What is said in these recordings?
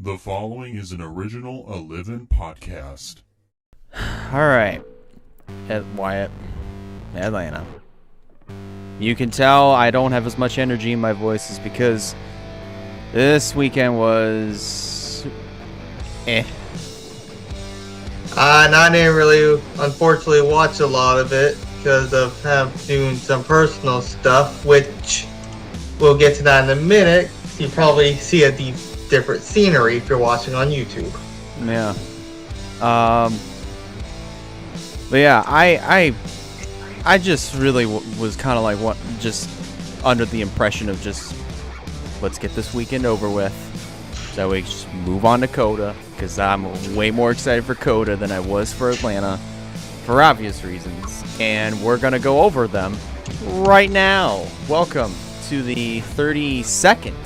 The following is an original Livin' podcast. Alright. Wyatt. Atlanta. You can tell I don't have as much energy in my voice is because this weekend was... And I didn't really, unfortunately, watch a lot of it because of doing some personal stuff, which we'll get to that in a minute. You probably see a different scenery if you're watching on YouTube. Yeah. But yeah, I just really was kind of like just under the impression of just let's get this weekend over with, so we just move on to COTA, because I'm way more excited for COTA than I was for Atlanta, for obvious reasons, and we're gonna go over them right now. Welcome to the 32nd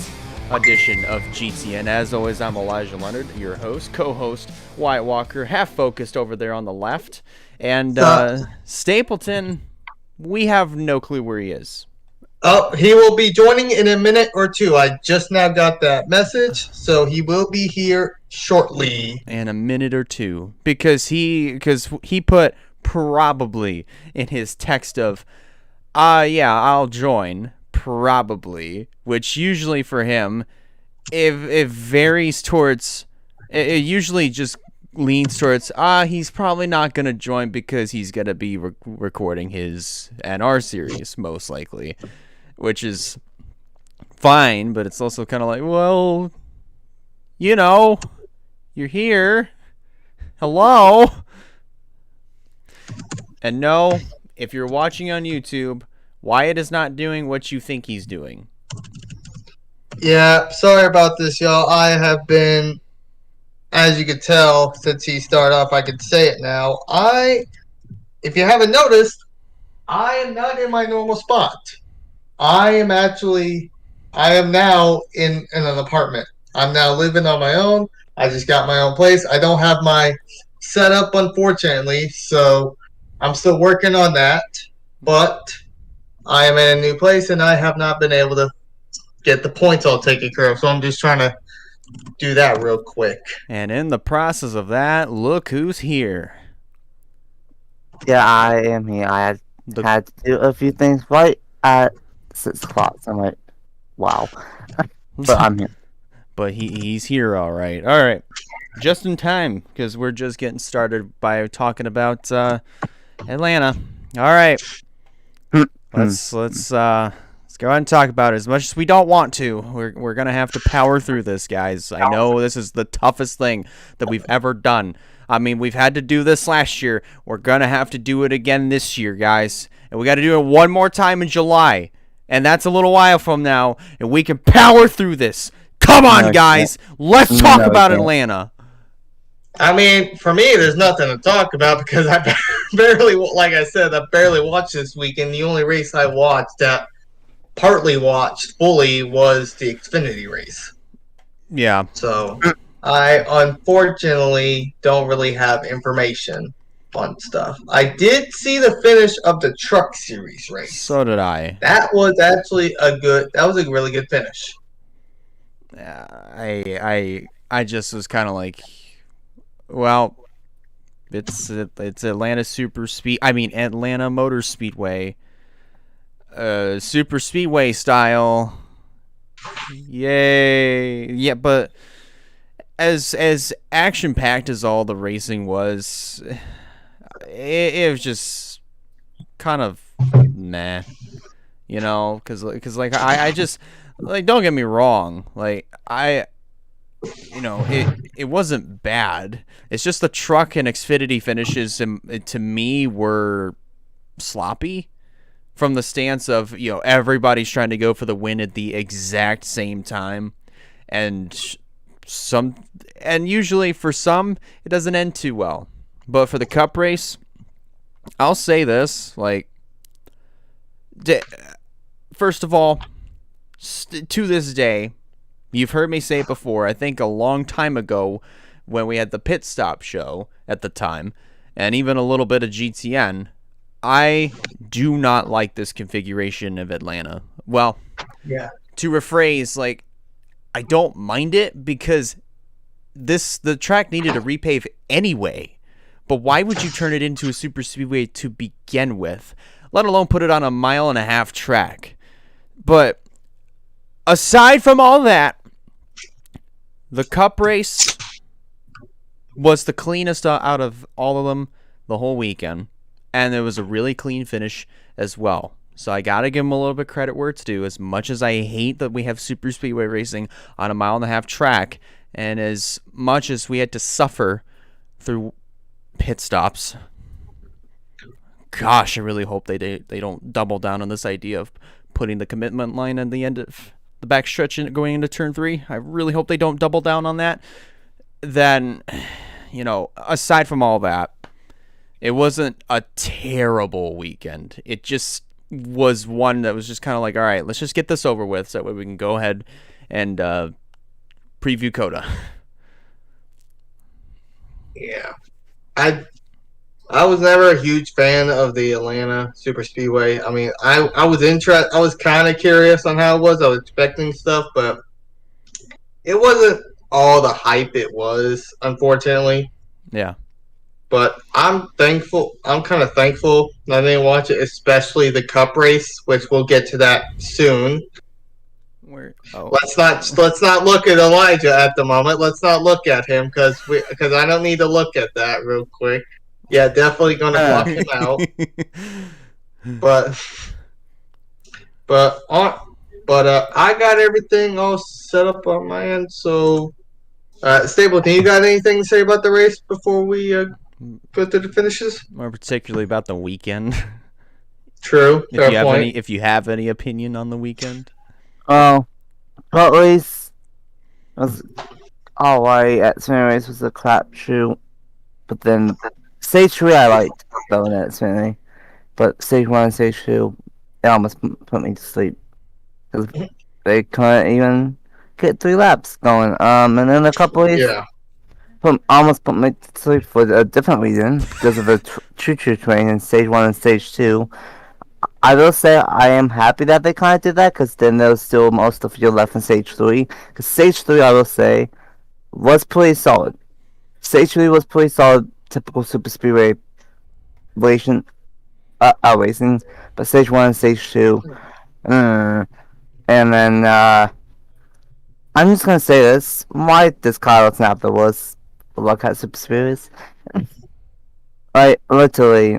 edition of GTN. As always, I'm Elijah Leonard, your host, co-host Wyatt Walker, half focused over there on the left, and Stapleton, we have no clue where he is. Oh, he will be joining in a minute or two. I just now got that message, so he will be here shortly. In a minute or two, because he put probably in his text of, yeah, I'll join. Probably, which usually for him, it varies towards, it usually just leans towards, he's probably not going to join because he's going to be recording his NR series, most likely, which is fine, but it's also kind of like, well, you know, you're here. Hello. And no, if you're watching on YouTube, Wyatt is not doing what you think he's doing. Yeah, sorry about this, y'all. I have been, as you could tell, since he started off, I could say it now. If you haven't noticed, I am not in my normal spot. I am now in an apartment. I'm now living on my own. I just got my own place. I don't have my setup, unfortunately, so I'm still working on that. But I am in a new place, and I have not been able to get the points all taken care of, so I'm just trying to do that real quick. And in the process of that, look who's here. Yeah, I am here. I had to do a few things right at 6 o'clock, so I'm like, wow. But I'm here. But he's here, all right. All right. Just in time, because we're just getting started by talking about Atlanta. All right. Let's go ahead and talk about it. As much as we don't want to, we're gonna have to power through this, guys. I know this is the toughest thing that we've ever done. I mean, we've had to do this last year. We're gonna have to do it again this year, guys. And we got to do it one more time in July, and that's a little while from now. And we can power through this. Come on, guys. Let's talk about Atlanta. I mean, for me, there's nothing to talk about because I barely, like I said, I barely watched this weekend. The only race I watched that partly watched fully was the Xfinity race. Yeah. So I unfortunately don't really have information on stuff. I did see the finish of the Truck Series race. So did I. That was actually a really good finish. I just was kind of like, well, it's Atlanta Atlanta Motor Speedway, super speedway style. Yay! Yeah, but as action packed as all the racing was, it was just kind of nah, you know, because like I just, like, don't get me wrong, like it wasn't bad. It's just the truck and Xfinity finishes to me were sloppy from the stance of, everybody's trying to go for the win at the exact same time, and usually for some it doesn't end too well. But for the Cup race, I'll say this, like, first of all, to this day, you've heard me say it before, I think a long time ago when we had the pit stop show at the time, and even a little bit of GTN, I do not like this configuration of Atlanta. Well, yeah. To rephrase, like, I don't mind it because the track needed a repave anyway. But why would you turn it into a super speedway to begin with, let alone put it on a 1.5-mile track? But aside from all that, the Cup race was the cleanest out of all of them the whole weekend, and there was a really clean finish as well. So I gotta give them a little bit of credit where it's due. As much as I hate that we have super speedway racing on a 1.5-mile track, and as much as we had to suffer through pit stops, gosh, I really hope they don't double down on this idea of putting the commitment line at the end of the backstretch and going into turn 3. I really hope they don't double down on that. Then, aside from all that, it wasn't a terrible weekend. It just was one that was just kind of like, all right, let's just get this over with so that way we can go ahead and preview COTA. Yeah. I was never a huge fan of the Atlanta Super Speedway. I mean, I was interested. I was kind of curious on how it was. I was expecting stuff, but it wasn't all the hype it was, unfortunately. Yeah. But I'm thankful. I'm kind of thankful that I didn't watch it, especially the Cup race, which we'll get to that soon. Let's not look at Elijah at the moment. Let's not look at him because I don't need to look at that real quick. Yeah, definitely going to block him out. But I got everything all set up on my end. So, Stapleton, you got anything to say about the race before we go to the finishes? More particularly about the weekend. True. If you have any opinion on the weekend. Oh, Cup race was alright. At Xfinity race was a crapshoot, but then stage 3 I liked going at Xfinity, but stage 1 and stage 2 it almost put me to sleep because they couldn't even get 3 laps going. And then a couple races almost put me to sleep for a different reason because of the choo-choo train in stage 1 and stage 2. I will say I am happy that they kind of did that because then there was still most of the field left in stage 3. Because stage 3, I will say, was pretty solid. Stage 3 was pretty solid, typical super speedway racing. But stage 1 and stage 2, and then I'm just gonna say this: why this Kyle Snapper was look at super speedways. Like literally.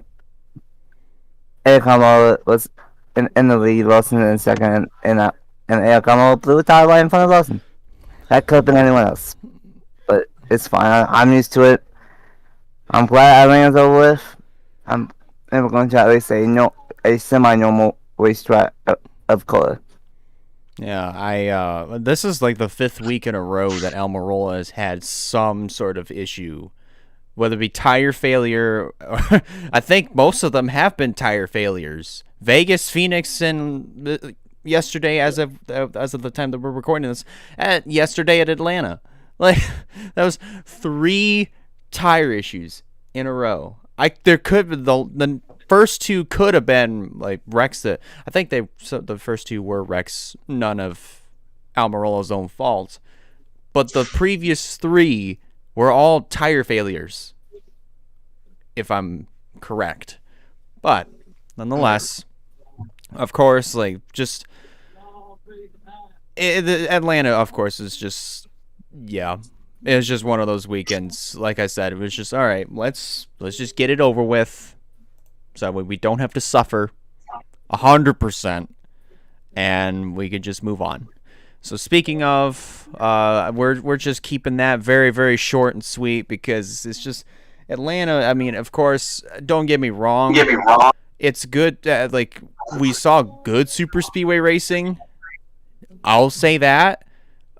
Eric Hamlin was in the lead, Wilson in second, and Eric Hamlin blew a tire right in front of Wilson. That could have been anyone else, but it's fine. I'm used to it. I'm glad Atlanta's over with. I'm never going to at least a semi-normal racetrack of COTA. Yeah, this is like the 5th week in a row that Almirola has had some sort of issue. Whether it be tire failure, or I think most of them have been tire failures. Vegas, Phoenix, and yesterday, as of the time that we're recording this, yesterday at Atlanta, like that was 3 tire issues in a row. The first 2 could have been like wrecks that I think the first 2 were wrecks, none of Almirola's own fault, but the previous 3. We're all tire failures, if I'm correct. But, nonetheless, of course, like, just... Atlanta, of course, is just... Yeah. It was just one of those weekends. Like I said, it was just, all right, let's just get it over with. So we don't have to suffer 100%. And we could just move on. So speaking of, we're just keeping that very, very short and sweet because it's just Atlanta. I mean, of course, don't get me wrong. It's good. Like we saw good super speedway racing. I'll say that.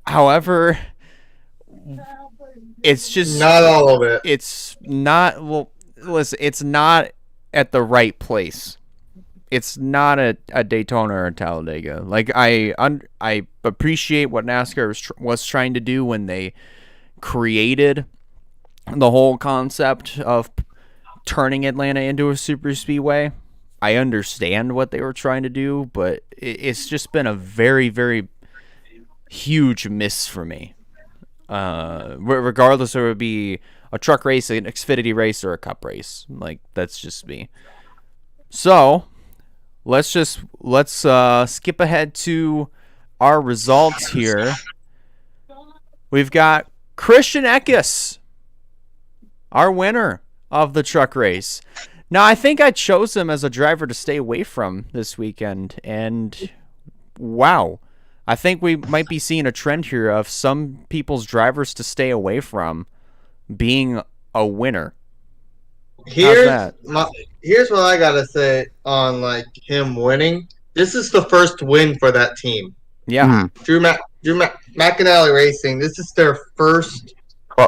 However, it's just not all of it. It's not. Well, listen, it's not at the right place. It's not a Daytona or a Talladega. Like I appreciate what NASCAR was trying to do when they created the whole concept of turning Atlanta into a super speedway. I understand what they were trying to do, but it's just been a very, very huge miss for me. regardless if it would be a truck race, an Xfinity race, or a Cup race. Like, that's just me. So let's skip ahead to our results here. We've got Christian Eckes, our winner of the truck race. Now, I think I chose him as a driver to stay away from this weekend, and wow. I think we might be seeing a trend here of some people's drivers to stay away from being a winner. Here's what I gotta say on like him winning. This is the first win for that team. Yeah. Drew McAnally Racing. This is their first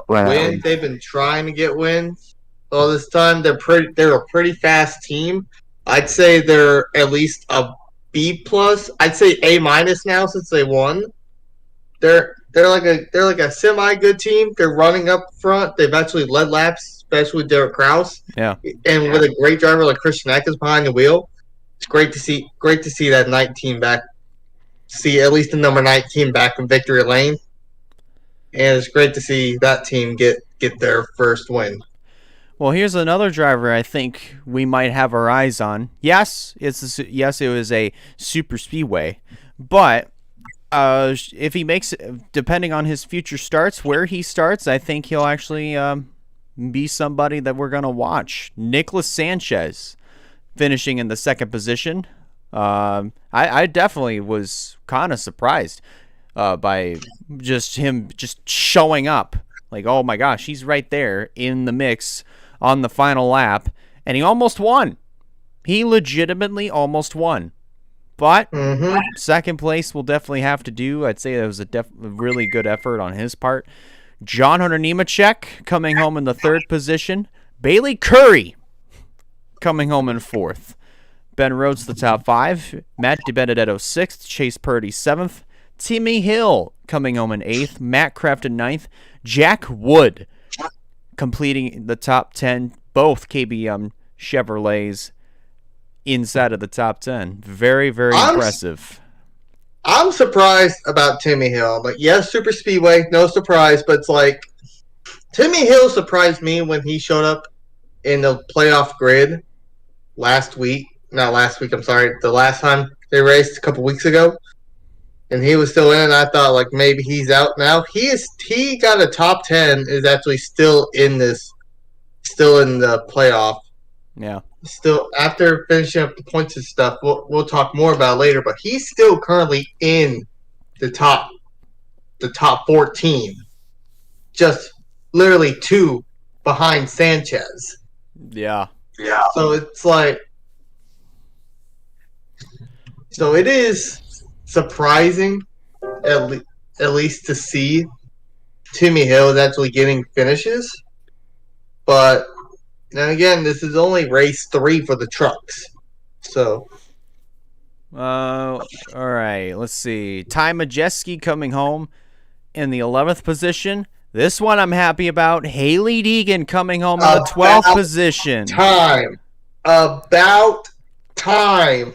win. They've been trying to get wins all this time. They're a pretty fast team. I'd say they're at least a B plus. I'd say A minus now since they won. They're like a semi good team. They're running up front. They've actually led laps, especially with Derek Kraus. Yeah. And with a great driver like Christian Eckes behind the wheel. It's great to see that 19 back. See at least the number 19 back in victory lane. And it's great to see that team get their first win. Well, here's another driver I think we might have our eyes on. Yes, it was a super speedway, but if he makes, depending on his future starts, where he starts, I think he'll actually be somebody that we're gonna watch. Nicholas Sanchez, finishing in the second position. I definitely was kind of surprised by just him just showing up. Like, oh my gosh, he's right there in the mix on the final lap, and he almost won. He legitimately almost won. But second place will definitely have to do. I'd say it was a really good effort on his part. John Hunter Nemechek coming home in the third position. Bailey Curry coming home in fourth. Ben Rhodes the top five. Matt DiBenedetto sixth. Chase Purdy seventh. Timmy Hill coming home in eighth. Matt Kraft in ninth. Jack Wood completing the top 10. Both KBM Chevrolets inside of the top 10. Very, very impressive. I'm surprised about Timmy Hill. Like, yes, super speedway, no surprise, but it's like Timmy Hill surprised me when he showed up in the playoff grid last week. Not last week, I'm sorry. The last time they raced a couple weeks ago. And he was still in, and I thought like maybe he's out now. He got a top 10, is actually still in the playoff. Yeah. Still, after finishing up the points and stuff, we'll talk more about it later. But he's still currently in the top 14, just literally 2 behind Sanchez. Yeah. So it's like, so it is surprising, at least to see Timmy Hill is actually getting finishes. But then again, this is only race 3 for the trucks. So, all right. Let's see. Ty Majeski coming home in the 11th position. This one I'm happy about. Haley Deegan coming home in the 12th position. About time.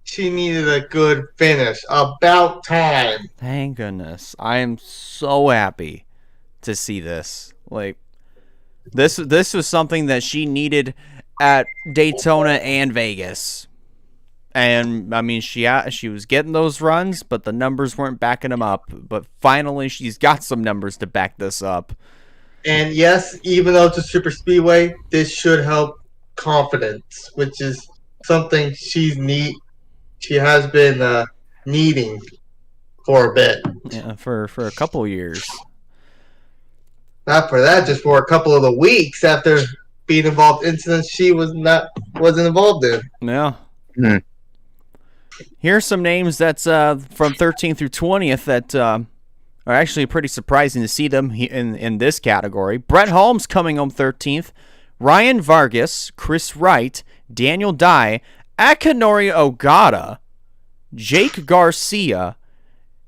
She needed a good finish. About time. Thank goodness. I am so happy to see this. Like, this was something that she needed at Daytona and Vegas. And I mean, she was getting those runs, but the numbers weren't backing them up. But finally, she's got some numbers to back this up. And yes, even though it's a super speedway, this should help confidence, which is something she has been needing for a bit. Yeah, for a couple years. Not for that, just for a couple of the weeks after being involved in incidents she wasn't involved in. Yeah. Here's some names that's from 13th through 20th that are actually pretty surprising to see them in this category. Brett Holmes coming home 13th. Ryan Vargas, Chris Wright, Daniel Dye, Akinori Ogata, Jake Garcia,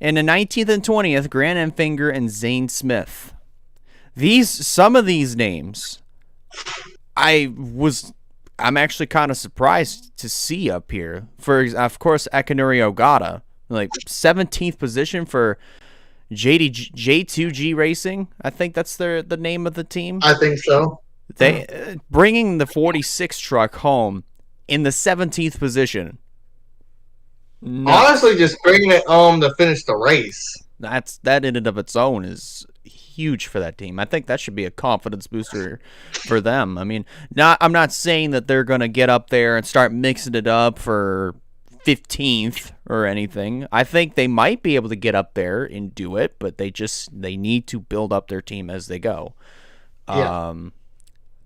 and the 19th and 20th, Grant Enfinger and Zane Smith. Some of these names, I'm actually kind of surprised to see up here. For, of course, Akinori Ogata, like 17th position for J2G Racing. I think that's the name of the team. I think so. They bringing the 46 truck home in the 17th position. Honestly, just bringing it home to finish the race. That in and of its own is huge for that team. I think that should be a confidence booster for them. I mean, I'm not saying that they're going to get up there and start mixing it up for 15th or anything. I think they might be able to get up there and do it, but they need to build up their team as they go. Yeah.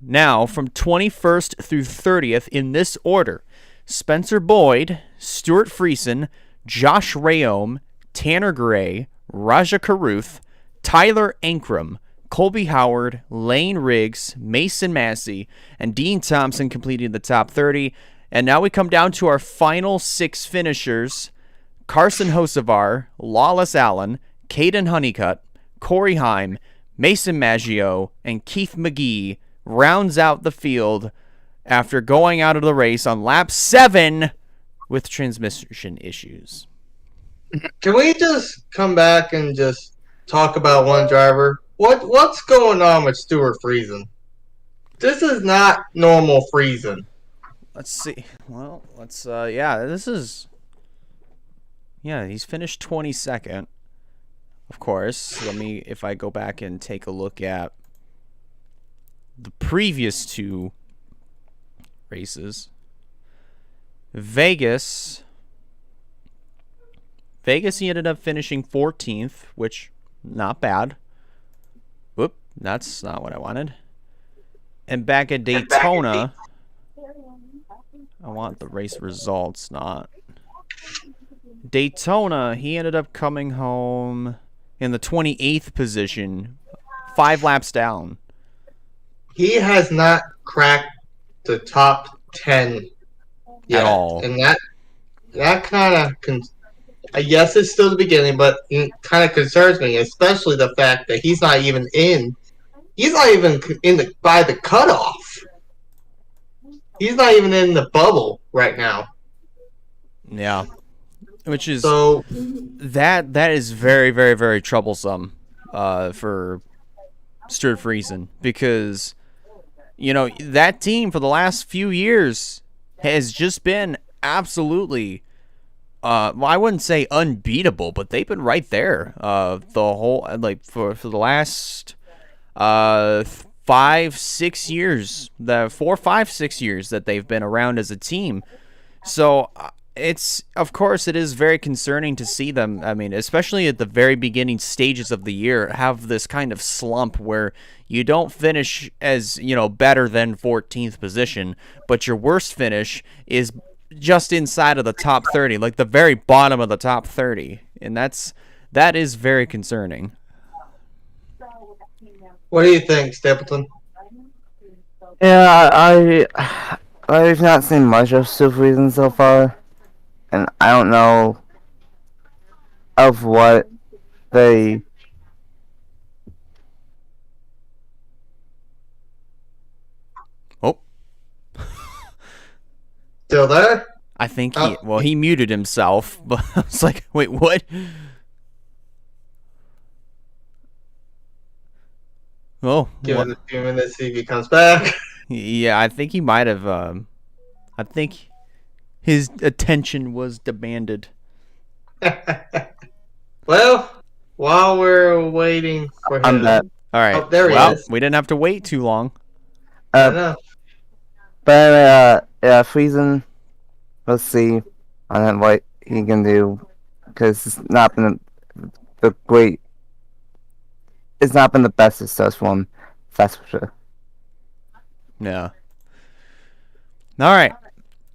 Now, from 21st through 30th in this order: Spencer Boyd, Stuart Friesen, Josh Rayom, Tanner Gray, Raja Caruth, Tyler Ankrum, Colby Howard, Lane Riggs, Mason Massey, and Dean Thompson completed the top 30. And now we come down to our final 6 finishers: Carson Hocevar, Lawless Allen, Caden Honeycutt, Corey Heim, Mason Maggio, and Keith McGee rounds out the field after going out of the race on lap 7 with transmission issues. Can we just come back and just talk about one driver? What's going on with Stuart Friesen? This is not normal Friesen. Let's see. Well, he's finished 22nd. Of course, if I go back and take a look at the previous 2 races. Vegas, he ended up finishing 14th, which, not bad. Whoop, that's not what I wanted. And back at Daytona, I want the race results, not. Daytona, he ended up coming home in the 28th position, 5 laps down. He has not cracked the top 10 yet. At all. And that kind of, yes, it's still the beginning, but it kind of concerns me, especially the fact that he's not even by the cutoff. He's not even in the bubble right now. Yeah. Which is so that is very, very, very troublesome for Stuart Friesen, because that team for the last few years has just been absolutely I wouldn't say unbeatable, but they've been right there the whole for the last 5-6 years, the 4, 5, 6 years that they've been around as a team. So of course it is very concerning to see them, I mean, especially at the very beginning stages of the year, have this kind of slump where you don't finish as, better than 14th position, but your worst finish is just inside of the top 30, like the very bottom of the top 30. And that is very concerning. What do you think, Stapleton? Yeah, I've not seen much of Stuart Friesen so far, and I don't know of what they. Oh, still there? I think he muted himself, but I was like, wait, what? Oh, give it a few minutes, see if he comes back. Yeah, I think he might have. I think his attention was demanded. Well, while we're waiting for him, all right. Oh, there he is. We didn't have to wait too long. I know. But Friesen, let's see on what he can do, because it's not been it's not been the best success for him, that's for sure. Yeah. All right.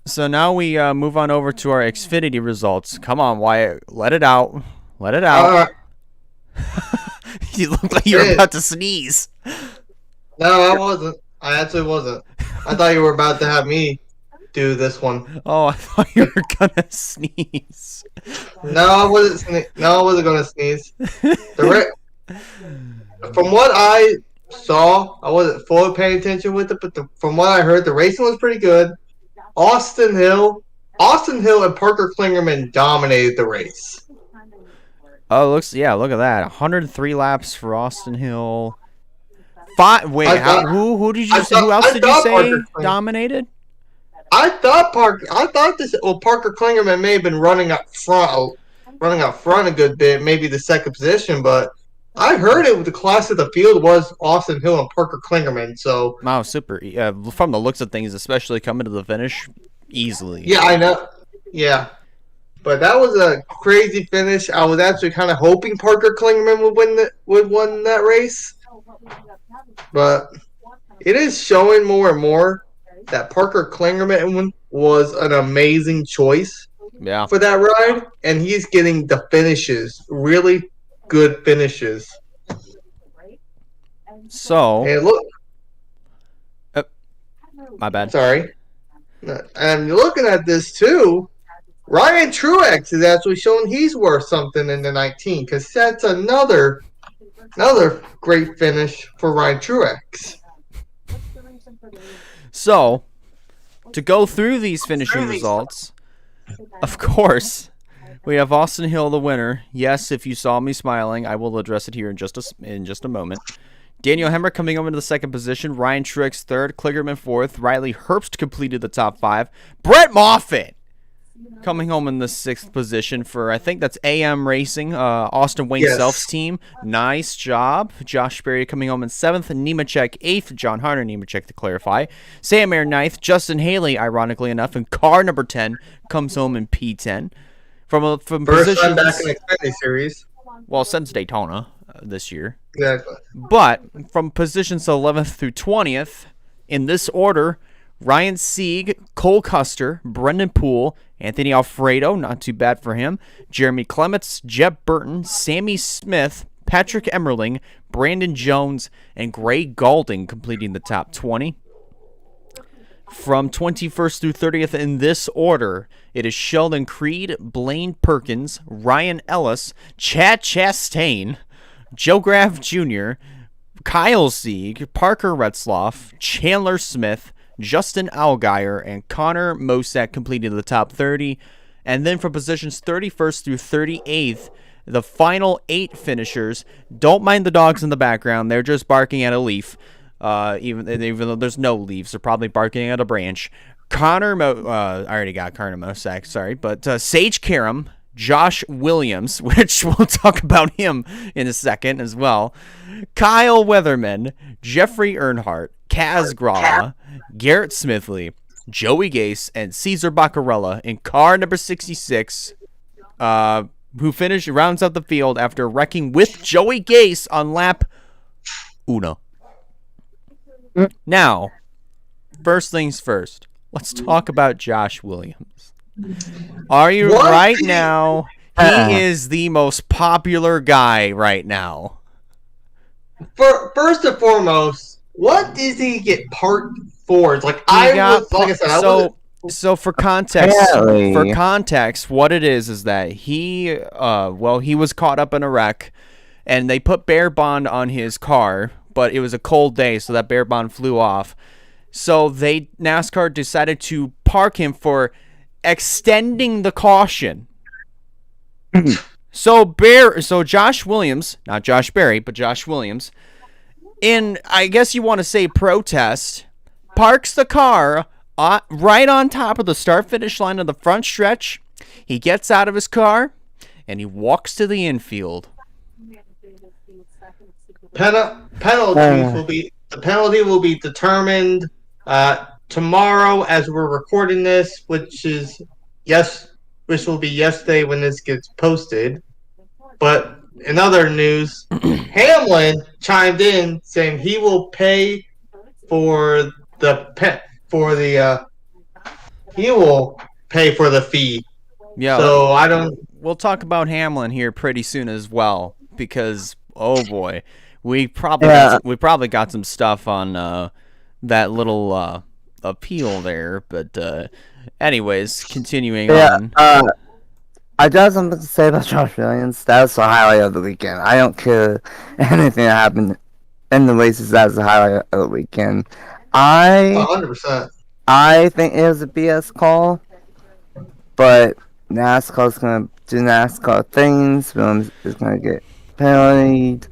So now we move on over to our Xfinity results. Come on, Wyatt. Let it out. Let it out. You look like you were about to sneeze. No, I wasn't. I actually wasn't. I thought you were about to have me do this one. Oh, I thought you were going to sneeze. No, I wasn't. No, I wasn't going to sneeze. From what I saw, I wasn't fully paying attention with it, but from what I heard, the racing was pretty good. Austin Hill and Parker Klingerman dominated the race. Oh, look at that. 103 laps for Austin Hill. Who else did you say dominated? I thought Parker Klingerman may have been running up front a good bit, maybe the second position, but I heard the class of the field was Austin Hill and Parker Klingerman. So wow, super. From the looks of things, especially coming to the finish, easily. Yeah, I know. Yeah. But that was a crazy finish. I was actually kind of hoping Parker Klingerman would win that race. But it is showing more and more that Parker Klingerman was an amazing choice for that ride. And he's getting the finishes, really good finishes. So. And look. My bad. Sorry. And looking at this too, Ryan Truex is actually showing he's worth something in the 19 because that's another great finish for Ryan Truex. So, to go through these finishing results, of course, we have Austin Hill the winner. Yes, if you saw me smiling, I will address it here in just a moment. Daniel Hemrick coming over into the second position. Ryan Truex third. Kligerman fourth. Riley Herbst completed the top 5. Brett Moffitt coming home in the 6th position for, I think that's AM Racing, Austin Wayne Self's team. Nice job. Josh Berry coming home in 7th. Nemechek 8th. John Hunter Nemechek to clarify. Sam Air 9th. Justin Haley, ironically enough, in car number 10, comes home in P10. From First time back in the Xfinity Series. Well, since Daytona this year. Exactly. But from positions 11th through 20th, in this order, Ryan Sieg, Cole Custer, Brendan Poole, Anthony Alfredo, not too bad for him, Jeremy Clements, Jeb Burton, Sammy Smith, Patrick Emmerling, Brandon Jones, and Gray Galding completing the top 20. From 21st through 30th in this order, it is Sheldon Creed, Blaine Perkins, Ryan Ellis, Chad Chastain, Joe Graff Jr., Kyle Sieg, Parker Retzloff, Chandler Smith, Justin Allgaier, and Connor Mosack completed the top 30. And then from positions 31st through 38th, the final 8 finishers. Don't mind the dogs in the background. They're just barking at a leaf. Even though there's no leaves, they're probably barking at a branch. I already got Connor Mosack, sorry. But Sage Karam, Josh Williams, which we'll talk about him in a second as well. Kyle Weatherman, Jeffrey Earnhardt, Kaz Gralla, Garrett Smithley, Joey Gase, and Cesar Baccarella in car number 66, who rounds out the field after wrecking with Joey Gase on lap uno. Now, first things first, let's talk about Josh Williams. Are you right now? He is the most popular guy right now. First and foremost, what does he get parked for? It's like So for context, what it is that he was caught up in a wreck, and they put bear bond on his car, but it was a cold day, so that bear bond flew off. So NASCAR decided to park him for extending the caution. So Josh Williams, not Josh Berry, but Josh Williams, in, I guess you want to say, protest, parks the car right on top of the start-finish line of the front stretch. He gets out of his car, and he walks to the infield. The penalty will be determined tomorrow as we're recording this, which will be yesterday when this gets posted. But in other news, Hamlin chimed in saying he will pay for the fee. Yeah. So we'll talk about Hamlin here pretty soon as well, because oh boy, we probably got some stuff on that little appeal there. But anyways, continuing on. I do have something to say about Josh Williams. That was the highlight of the weekend. I don't care anything that happened in the races. That was the highlight of the weekend. 100%. I think it was a BS call, but NASCAR's gonna do NASCAR things. Williams is gonna get penalized.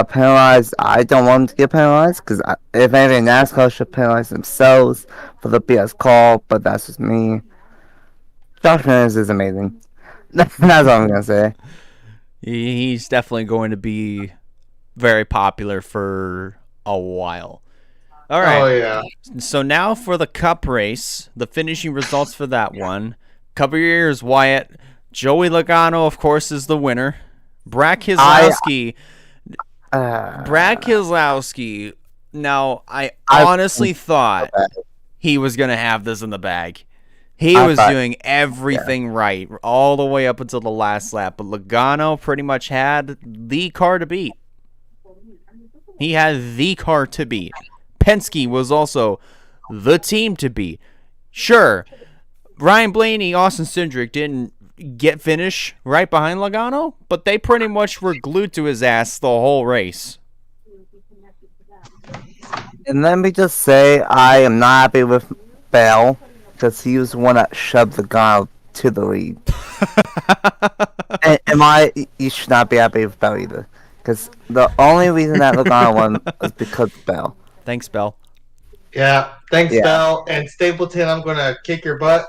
Penalized. I don't want them to get penalized because if anything, NASCAR should penalize themselves for the BS call. But that's just me. Josh Reynolds is amazing. That's all I'm gonna say. He's definitely going to be very popular for a while. All right. Oh yeah. So now for the Cup race, the finishing results for that one. Cover your ears, Wyatt. Joey Logano, of course, is the winner. Brad Keselowski. Brad Keselowski. Now, I honestly thought he was going to have this in the bag. He was doing everything right all the way up until the last lap. But Logano pretty much had the car to beat. He had the car to beat. Penske was also the team to beat. Sure, Ryan Blaney, Austin Cindric didn't get finish right behind Logano, but they pretty much were glued to his ass the whole race. And let me just say, I am not happy with Bell because he was the one that shoved the guy to the lead. and you should not be happy with Bell either. Because the only reason that Logano won was because of Bell. Thanks, Bell. Yeah. Thanks, Bell. And Stapleton, I'm going to kick your butt.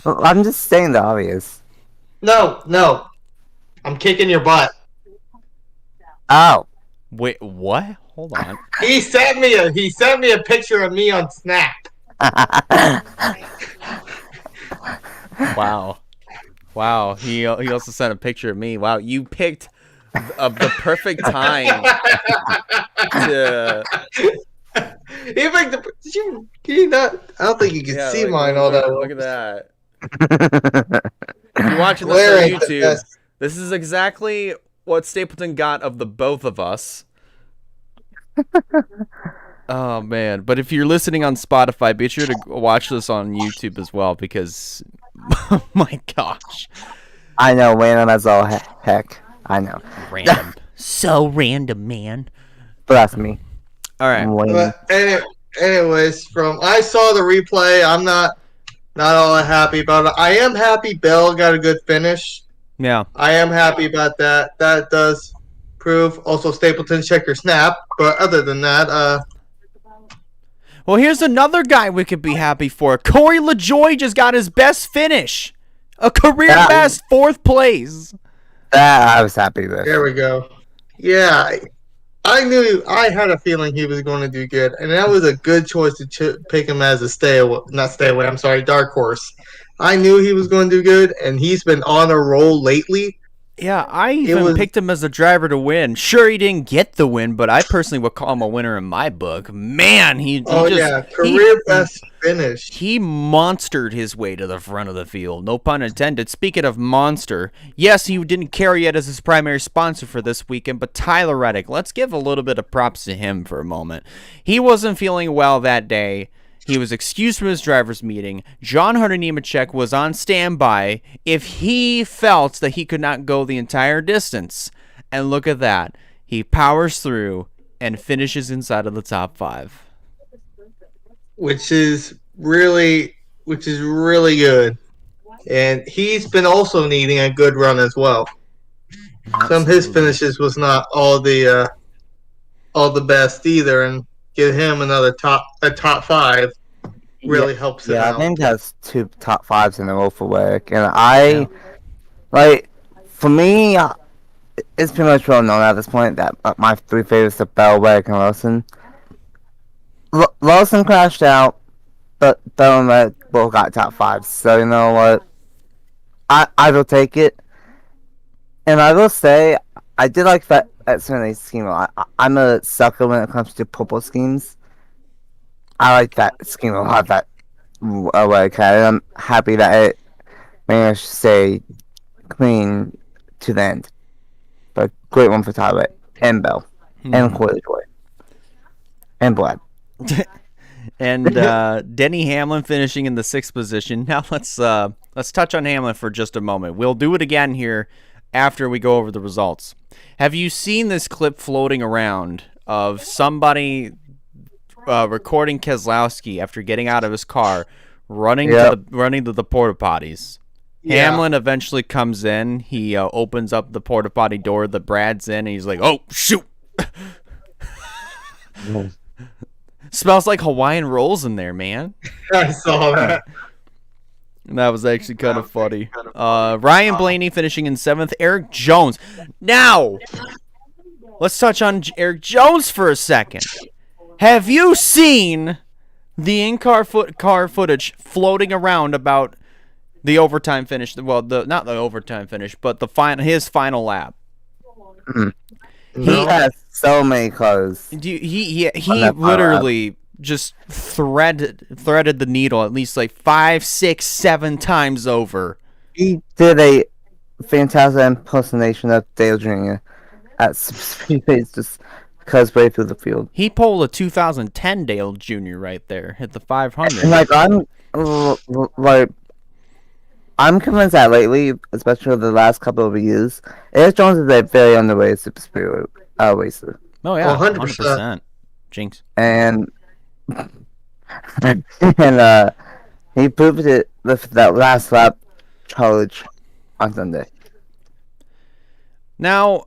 I'm just saying the obvious. No. I'm kicking your butt. Oh. Wait, what? Hold on. He sent me a picture of me on Snap. Wow. He also sent a picture of me. Wow, you picked of the perfect time to. Did you not? I don't think you can see mine all that. Look at that. If you're watching this on YouTube, this is exactly what Stapleton got of the both of us. Oh man! But if you're listening on Spotify, be sure to watch this on YouTube as well because, oh my gosh! I know, random as all heck. I know. Random. So random, man. But that's me. All right. Anyways, I saw the replay. I'm not all that happy about it. I am happy Bell got a good finish. Yeah. I am happy about that. That does prove. Also, Stapleton, check your Snap. But other than that, well, here's another guy we could be happy for. Corey LaJoie just got his best finish. A career best 4th place. That I was happy with. There we go. Yeah, I had a feeling he was going to do good, and that was a good choice to pick him as a dark horse. I knew he was going to do good, and he's been on a roll lately. Yeah, I even picked him as a driver to win. Sure, he didn't get the win, but I personally would call him a winner in my book. Man, career best finish. He monstered his way to the front of the field. No pun intended. Speaking of monster, yes, he didn't carry it as his primary sponsor for this weekend, but Tyler Reddick, let's give a little bit of props to him for a moment. He wasn't feeling well that day. He was excused from his driver's meeting. John Hunter Nemechek was on standby if he felt that he could not go the entire distance. And look at that. He powers through and finishes inside of the top 5. Which is really good. And he's been also needing a good run as well. Absolutely. Some of his finishes was not all the best either, and get him another top 5 really helps him out. I think that's 2 top 5s in a row for work, and for me, it's pretty much well known at this point that my 3 favorites are Bell, Reddick, and Lawson. Lawson crashed out, but Bell and Reddick both got top 5s, so you know what? I will take it, and I will say I did like that certainly scheme. I'm a sucker when it comes to purple schemes. I like that scheme a lot. That I'm happy that it managed to stay clean to the end. But great one for Tyler and Bell and Corey LaJoie and Brad. And Denny Hamlin finishing in the 6th position. Now let's touch on Hamlin for just a moment. We'll do it again here after we go over the results. Have you seen this clip floating around of somebody recording Keselowski after getting out of his car, running to the porta potties? Yeah. Hamlin eventually comes in. He opens up the porta potty door that Brad's in, and he's like, "Oh shoot!" Smells like Hawaiian rolls in there, man. I saw that. And that was actually kind of funny. Ryan Blaney finishing in 7th. Eric Jones. Now, let's touch on Eric Jones for a second. Have you seen the in-car car footage floating around about the overtime finish? Well, not the overtime finish, but his final lap. He has so many cars. He literally just threaded the needle at least like 5, 6, 7 times over. He did a fantastic impersonation of Dale Jr. at speedways, just way through the field. He pulled a 2010 Dale Jr. right there, hit the 500. And I'm convinced that lately, especially over the last couple of years, Eric Jones is a very underrated super speedway racer. Oh yeah, 100%. Jinx. And he proved it with that last lap challenge on Sunday. Now,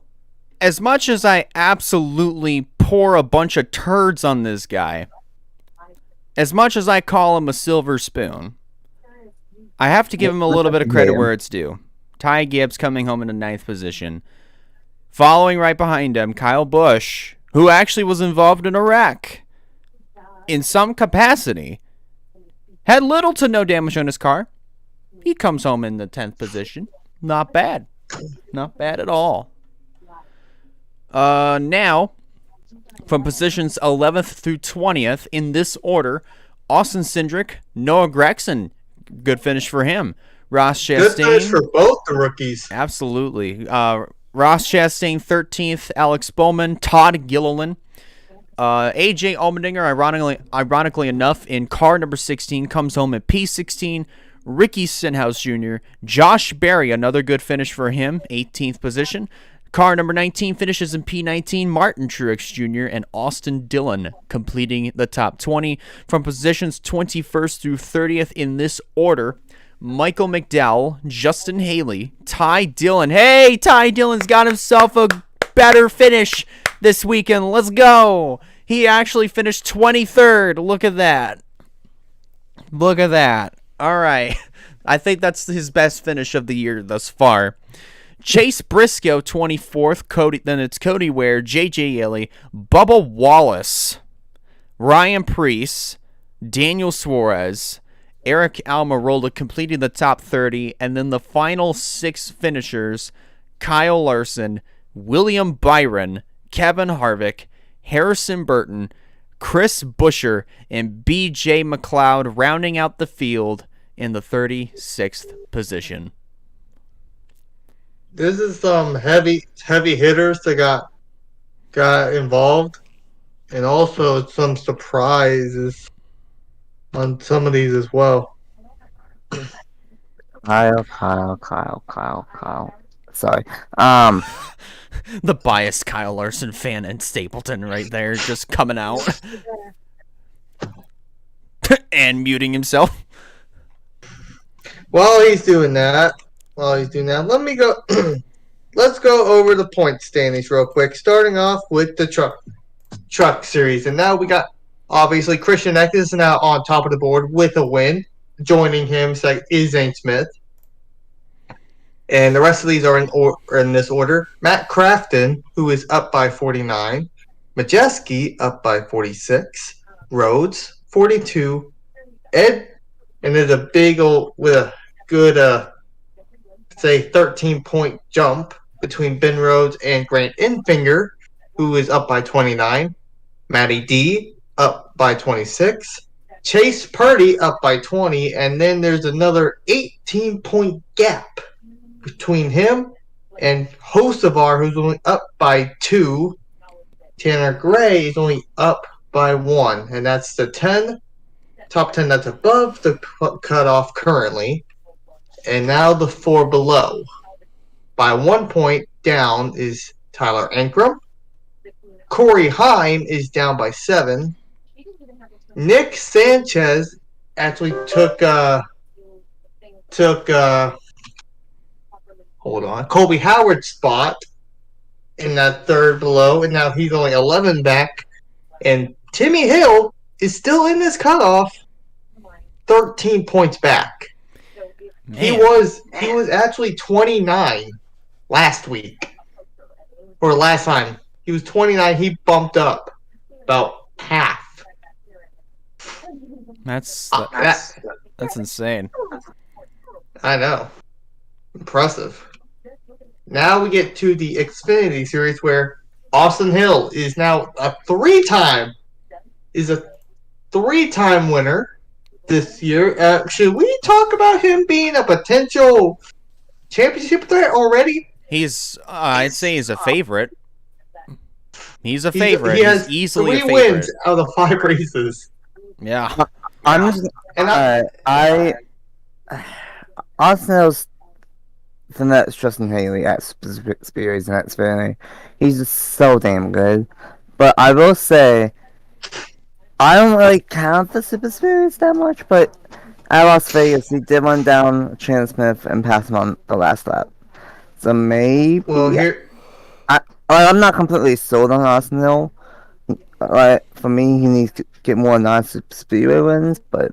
as much as I absolutely pour a bunch of turds on this guy, as much as I call him a silver spoon, I have to give him a little bit of credit where it's due. Ty Gibbs coming home in the 9th position. Following right behind him, Kyle Busch, who actually was involved in a wreck in some capacity, had little to no damage on his car. He comes home in the 10th position. Not bad. Not bad at all. Now, from positions 11th through 20th, in this order, Austin Cindric, Noah Gragson, good finish for him. Ross Chastain. Good finish for both the rookies. Absolutely. Ross Chastain, 13th. Alex Bowman, Todd Gilliland. AJ Allmendinger, ironically enough, in car number 16, comes home at P16. Ricky Stenhouse Jr., Josh Berry, another good finish for him, 18th position. Car number 19 finishes in P19. Martin Truex Jr. and Austin Dillon completing the top 20. From positions 21st through 30th in this order, Michael McDowell, Justin Haley, Ty Dillon. Hey, Ty Dillon's got himself a better finish this weekend. Let's go. He actually finished 23rd. Look at that. Look at that. All right. I think that's his best finish of the year thus far. Chase Briscoe, 24th. Then it's Cody Ware, J.J. Yeley, Bubba Wallace, Ryan Preece, Daniel Suarez, Eric Almirola completing the top 30. And then the final 6 finishers, Kyle Larson, William Byron, Kevin Harvick, Harrison Burton, Chris Buescher, and B.J. McLeod rounding out the field in the 36th position. This is some heavy hitters that got involved, and also some surprises on some of these as well. Kyle. Sorry. The biased Kyle Larson fan in Stapleton right there, just coming out and muting himself. While he's doing that, let me go. Let's go over the point standings real quick. Starting off with the truck series, and now we got obviously Christian Eck is now on top of the board with a win. Joining him is Zane Smith, and the rest of these are in this order. Matt Crafton, who is up by 49, Majeski up by 46, Rhodes 42, Ed, and there's a big old with a good 13-point jump between Ben Rhodes and Grant Enfinger, who is up by 29. Matty D up by 26. Chase Purdy up by 20. And then there's another 18-point gap between him and Hocevar, who's only up by 2. Tanner Gray is only up by 1. And that's the top 10 that's above the cutoff currently. And now the 4 below. By 1 point down is Tyler Ankrum. Corey Heim is down by 7. Nick Sanchez actually took Colby Howard's spot in that third below, and now he's only 11 back. And Timmy Hill is still in this cutoff, 13 points back. Man. He was actually 29 last week. Or last time. He was 29. He bumped up about half. That's insane. I know. Impressive. Now we get to the Xfinity Series where Austin Hill is now a three-time winner this year. Should we talk about him being a potential championship threat already? I'd say he's a favorite. He's a favorite. He has he's easily 3 a favorite. wins out of the 5 races. Yeah. Austin Hill's the next Justin Haley at Spears and Xfinity. He's just so damn good. But I will say, I don't really count the Super Series that much, but at Las Vegas, he did run down Chandler Smith and pass him on the last lap. So maybe... Well, I'm not completely sold on Austin Hill. For me, he needs to get more non-Super Speedway wins, but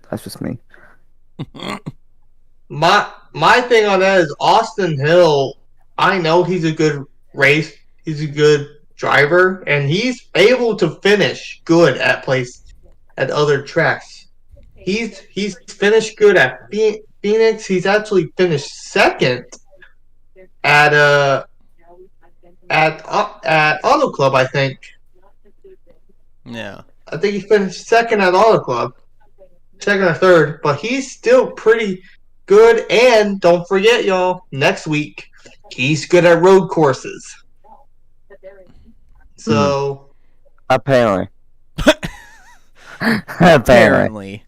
that's just me. My thing on that is Austin Hill, I know he's a good he's a good driver, and he's able to finish good at other tracks. He's finished good at Phoenix. He's actually finished second at Auto Club, I think. Yeah. I think he finished second at Auto Club. Second or third, but he's still pretty good. And don't forget, y'all, next week, he's good at road courses. So. Apparently. Apparently.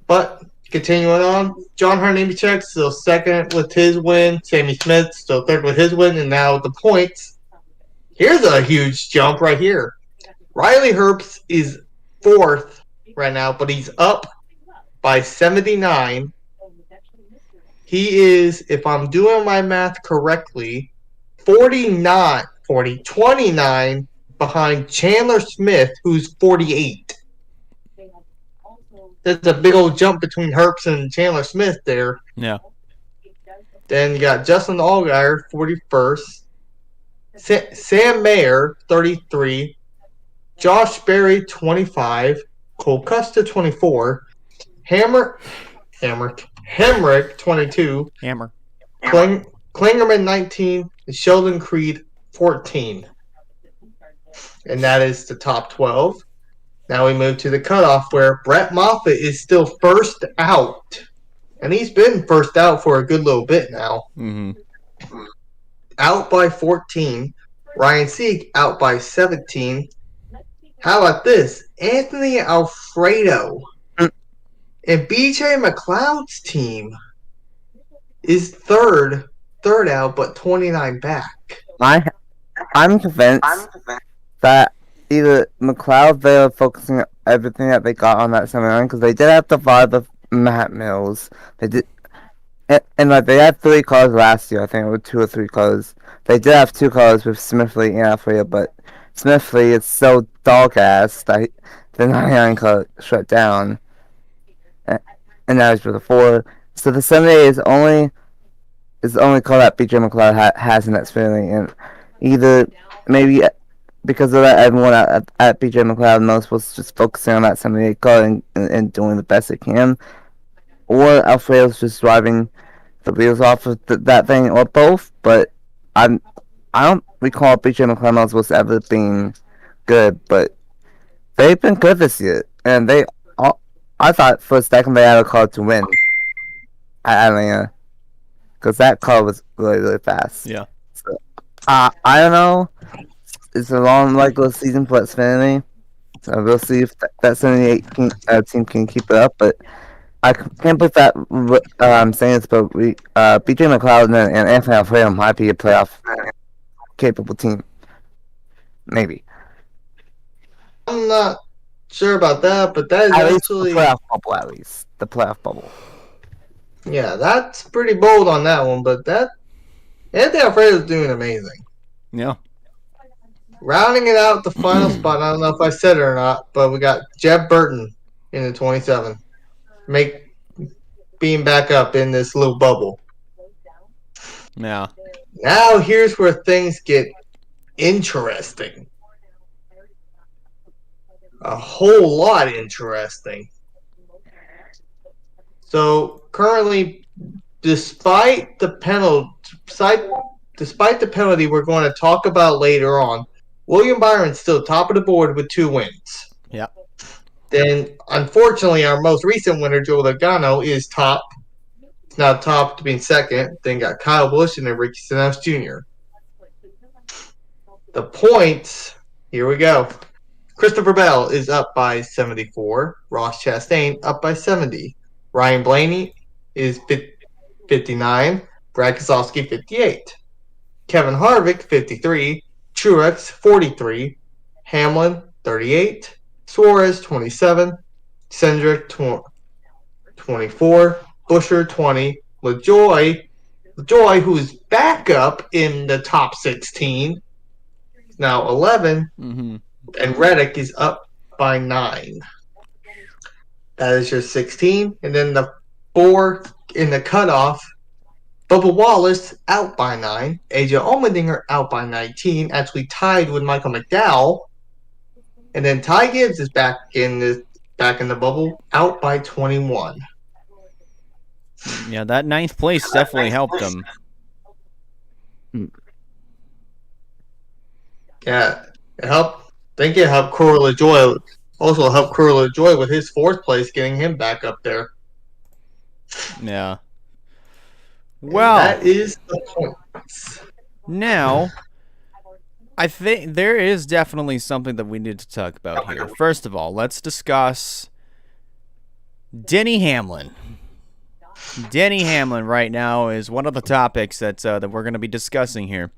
But continuing on, John Nemechek still second with his win. Sammy Smith still third with his win. And now the points. Here's a huge jump right here. Riley Herbst is fourth right now, but he's up by 79. He is, if I'm doing my math correctly, 29 behind Chandler Smith, who's 48. There's a big old jump between Herbst and Chandler Smith there. Yeah. Then you got Justin Allgaier, 41st. Sam Mayer, 33. Josh Berry, 25. Cole Custer, 24. Hemrick, 22. Hammer. Klingerman, 19. And Sheldon Creed, 14. And that is the top 12. Now we move to the cutoff where Brett Moffitt is still first out. And he's been first out for a good little bit now. Mm-hmm. Out by 14. Ryan Sieg out by 17. How about this? Anthony Alfredo and BJ McLeod's team is third out, but 29 back. I'm convinced that either McLeod, they are focusing everything that they got on that 79 because they did have to fire the Matt Mills. They did, and like they had 3 cars last year. I think it was 2 or 3 cars. They did have 2 cars with Smithley and Alfredo, but Smithley is so dog-ass that the 99 car shut down, and that was for the 4. So the 78 is the only car that BJ McLeod has in that Xfinity, and either maybe because of that, everyone at BJ McLeod most was just focusing on that 78 car and doing the best they can, or Alfredo's just driving the wheels off of that thing, or both. But I don't recall BJ McLeod was ever being good, but they've been good this year, and I thought for a second they had a car to win at Atlanta, because that car was really, really fast. Yeah. So, I don't know. It's a long, regular season for Xfinity, so we'll see if that 78 team can keep it up. But I can't believe that I'm saying this, but BJ McLeod and Anthony Alfredo might be a playoff capable team. Maybe. I'm not sure about that, but that is at least actually the playoff bubble. At least the playoff bubble. Yeah, that's pretty bold on that one, but Anthony Alfredo's doing amazing. Yeah. Rounding it out, the final spot. I don't know if I said it or not, but we got Jeb Burton in the 27. Being back up in this little bubble. Yeah. Now here's where things get interesting. A whole lot interesting. So currently, despite the penalty we're going to talk about later on, William Byron's still top of the board with 2 wins. Yep. Then, unfortunately, our most recent winner, Joe Logano, is top. He's now top to being second. Then got Kyle Busch and then Ricky Stenhouse Jr. The points, here we go. Christopher Bell is up by 74. Ross Chastain up by 70. Ryan Blaney is 59. Brad Keselowski 58. Kevin Harvick 53. Truex 43. Hamlin 38. Suarez 27. Cindric 24. Buescher 20. LaJoy, who's back up in the top 16, is now 11. Mm-hmm. And Reddick is up by 9. That is your 16. And then the 4 in the cutoff, Bubba Wallace out by 9. AJ Allmendinger out by 19, actually tied with Michael McDowell. And then Ty Gibbs is back in the bubble, out by 21. Yeah, that 9th place definitely helped him. Yeah, it helped. I think it helped Corey LaJoy. Also helped Corey LaJoy with his 4th place, getting him back up there. Yeah. Well, and that is the points. Now, I think there is definitely something that we need to talk about here. First of all, let's discuss Denny Hamlin. Denny Hamlin right now is one of the topics that we're going to be discussing here.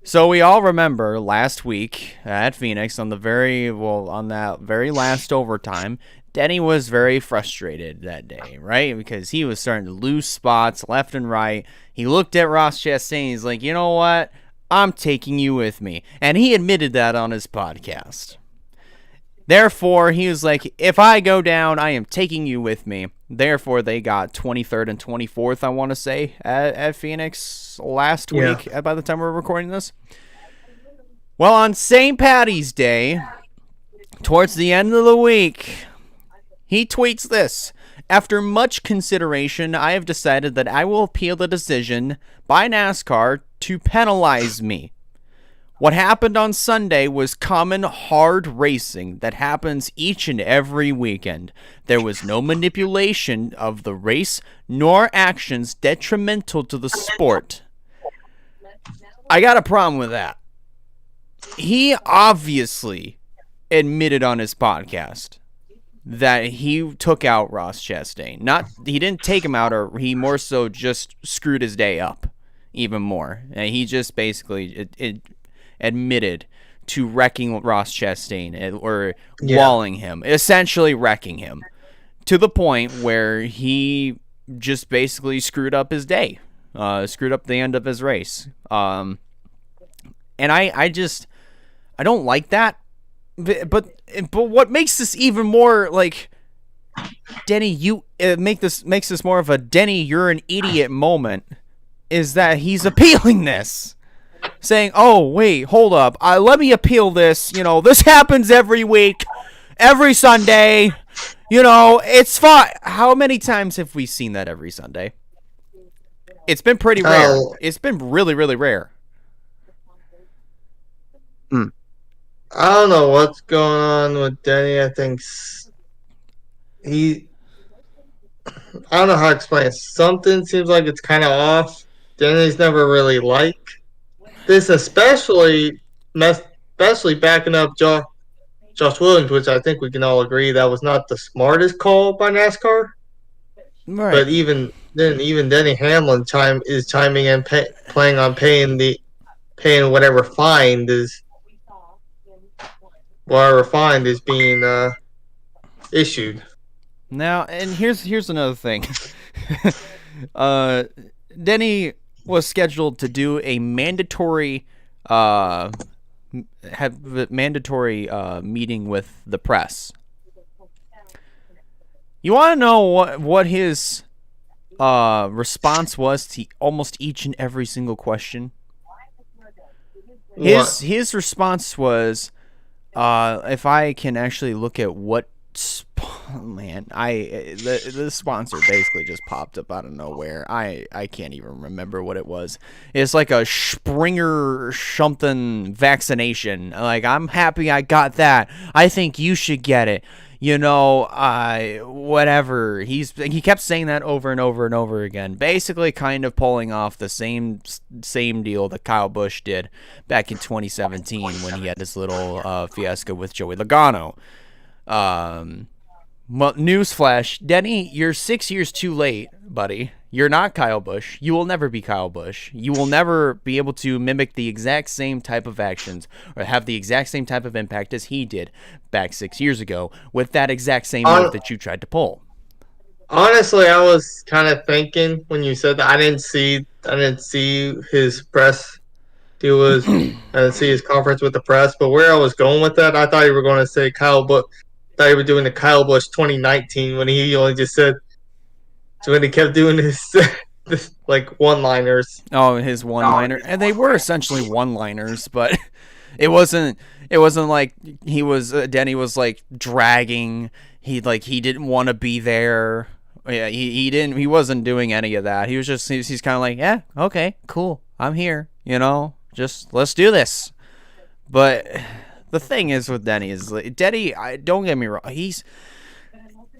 So we all remember last week at Phoenix on that very last overtime, Denny was very frustrated that day, right? Because he was starting to lose spots left and right. He looked at Ross Chastain. He's like, you know what? I'm taking you with me. And he admitted that on his podcast. Therefore, he was like, if I go down, I am taking you with me. Therefore, they got 23rd and 24th, I want to say, at Phoenix last week, by the time we're recording this. Well, on St. Paddy's Day, towards the end of the week, he tweets this. After much consideration, I have decided that I will appeal the decision by NASCAR to penalize me. What happened on Sunday was common hard racing that happens each and every weekend. There was no manipulation of the race nor actions detrimental to the sport. I got a problem with that. He obviously admitted on his podcast that he took out Ross Chastain. He didn't take him out, or he more so just screwed his day up even more. And he just basically admitted to wrecking Ross Chastain or walling him, essentially wrecking him, to the point where he just basically screwed up his day, screwed up the end of his race. And I don't like that. But what makes this even more like, Denny, makes this more of a Denny, you're an idiot moment, is that he's appealing this. Saying, oh, wait, hold up. Let me appeal this. You know, this happens every week, every Sunday. You know, it's fine. How many times have we seen that every Sunday? It's been pretty rare. It's been really, really rare. I don't know what's going on with Denny. I think I don't know how to explain it. Something seems like it's kind of off. Denny's never really liked this, especially backing up Josh Williams, which I think we can all agree that was not the smartest call by NASCAR. Right. But even Denny Hamlin is chiming in, planning on paying whatever fine is being issued. Now, and here's another thing. Denny was scheduled to do a mandatory meeting with the press. You want to know what his response was to almost each and every single question? His response was, if I can actually look at what the sponsor basically just popped up out of nowhere. I can't even remember what it was. It's like a Springer something vaccination. Like, I'm happy I got that. I think you should get it. Whatever. He kept saying that over and over and over again. Basically kind of pulling off the same deal that Kyle Busch did back in 2017 when he had this little fiasco with Joey Logano. Newsflash, Denny, you're 6 years too late, buddy. You're not Kyle Busch. You will never be Kyle Busch. You will never be able to mimic the exact same type of actions or have the exact same type of impact as he did back 6 years ago with that exact same move that you tried to pull. Honestly, I was kind of thinking when you said that I didn't see his press deal I didn't see his conference with the press, but where I was going with that, I thought you were going to say Kyle Busch. I thought you were doing the Kyle Busch 2019 when he only just said. So when he kept doing his like one-liners. Oh, his one-liner, and they were essentially one-liners, but it wasn't like Denny was like dragging. He didn't want to be there. Yeah, he wasn't doing any of that. He was just he's kind of like, yeah, okay, cool, I'm here. Just let's do this. But the thing is with Denny is Denny. Don't get me wrong. He's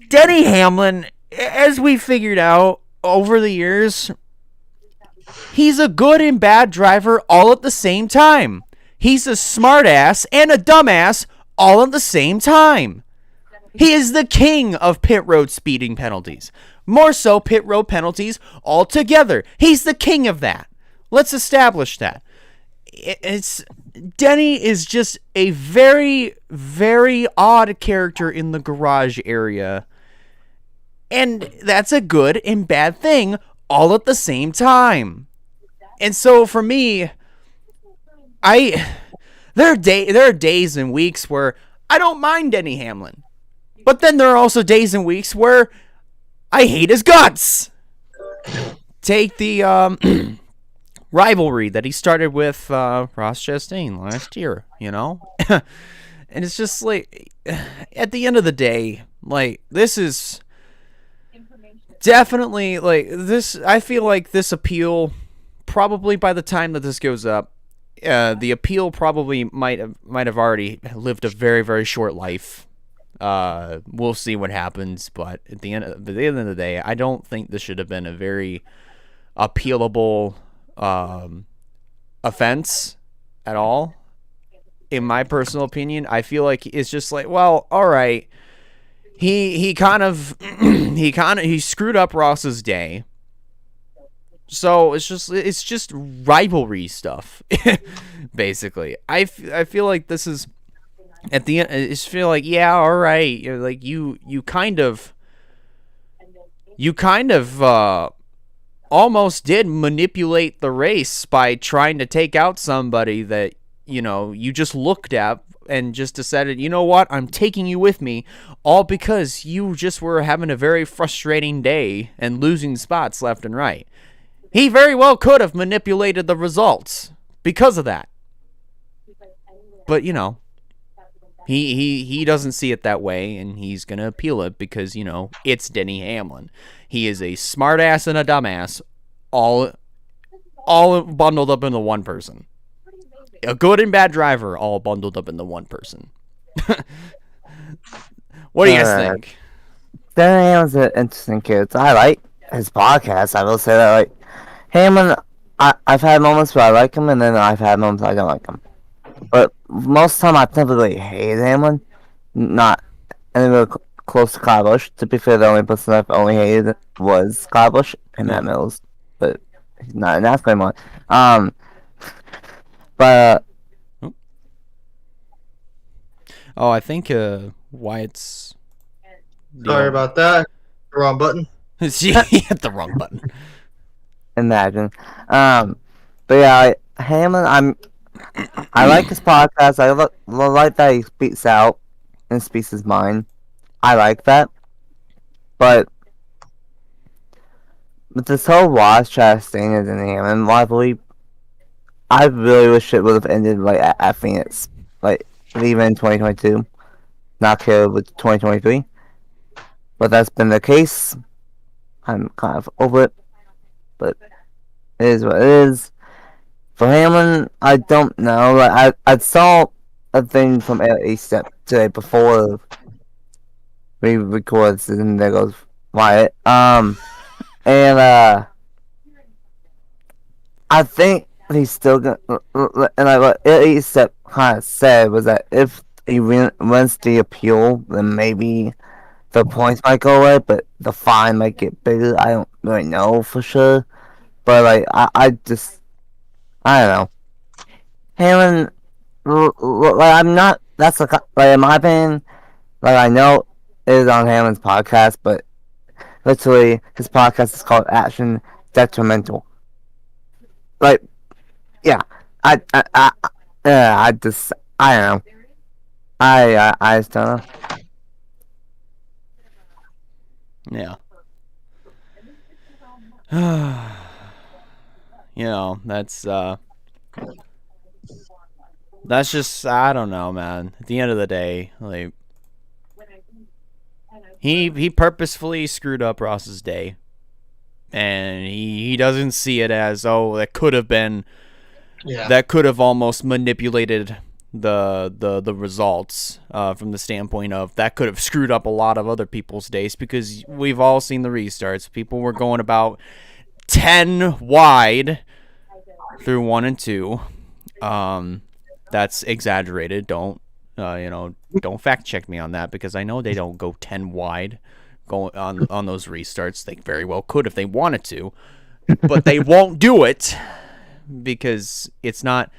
Denny Hamlin. As we figured out over the years, he's a good and bad driver all at the same time. He's a smartass and a dumbass all at the same time. He is the king of pit road speeding penalties. More so, pit road penalties altogether. He's the king of that. Let's establish that. Denny is just a very, very odd character in the garage area. And that's a good and bad thing all at the same time. And so for me, there are days and weeks where I don't mind Denny Hamlin. But then there are also days and weeks where I hate his guts. Take the rivalry that he started with Ross Chastain last year, And it's just like, at the end of the day, like, this is definitely, like, this. I feel like this appeal, probably by the time that this goes up, the appeal probably might have already lived a very, very short life. We'll see what happens, but at the end of the day, I don't think this should have been a very appealable offense at all. In my personal opinion, I feel like it's just like, well, all right. He kind of he screwed up Ross's day. So it's just rivalry stuff, basically. I feel like this is at the end. I just feel like, yeah, all right. You're like you kind of almost did manipulate the race by trying to take out somebody that you just looked at and just decided, you know what, I'm taking you with me, all because you just were having a very frustrating day and losing spots left and right. He very well could have manipulated the results because of that. But, he doesn't see it that way, and he's going to appeal it because, it's Denny Hamlin. He is a smartass and a dumbass, all bundled up into one person. A good and bad driver all bundled up into one person. What do you guys think? Denny Hamlin's an interesting character. I like his podcast. I will say that, like, Hamlin, I've had moments where I like him, and then I've had moments where I don't like him. But most of the time, I typically hate Hamlin. Not anywhere close to Kyle Busch. To be fair, the only person I've only hated was Kyle Busch and Matt Mills. But he's not an NASCAR anymore. But I think Wyatt's. Sorry about that. Wrong button. She hit the wrong button. Imagine. But yeah, Hamlin, I like his podcast. I like that he speaks out and speaks his mind. I like that. But with this whole Ross Chastain and Hamlin rivalry, I really wish it would have ended like at Phoenix, like even in 2022, not here with 2023. But that's been the case. I'm kind of over it, but it is what it is. For Hamlin, I don't know. Like I saw a thing from a step today before we record this, and there goes Wyatt. And I think he's still gonna. And like what a step kind of said was that if he wins the appeal, then maybe the points might go away, but the fine might get bigger. I don't really know for sure, but like I don't know. Hamlin, like I'm not. That's like in my opinion, like I know it is on Hamlin's podcast, but literally his podcast is called Action Detrimental. Like, yeah, I just I don't know. I just don't know. Yeah. That's just, I don't know, man. At the end of the day, like, he purposefully screwed up Ross's day, and he doesn't see it as, oh, that could have been, that could have almost manipulated the results from the standpoint of that could have screwed up a lot of other people's days, because we've all seen the restarts. People were going about 10 wide through 1 and 2. That's exaggerated. Don't fact check me on that, because I know they don't go 10 wide going on those restarts. They very well could if they wanted to, but they won't do it because it's not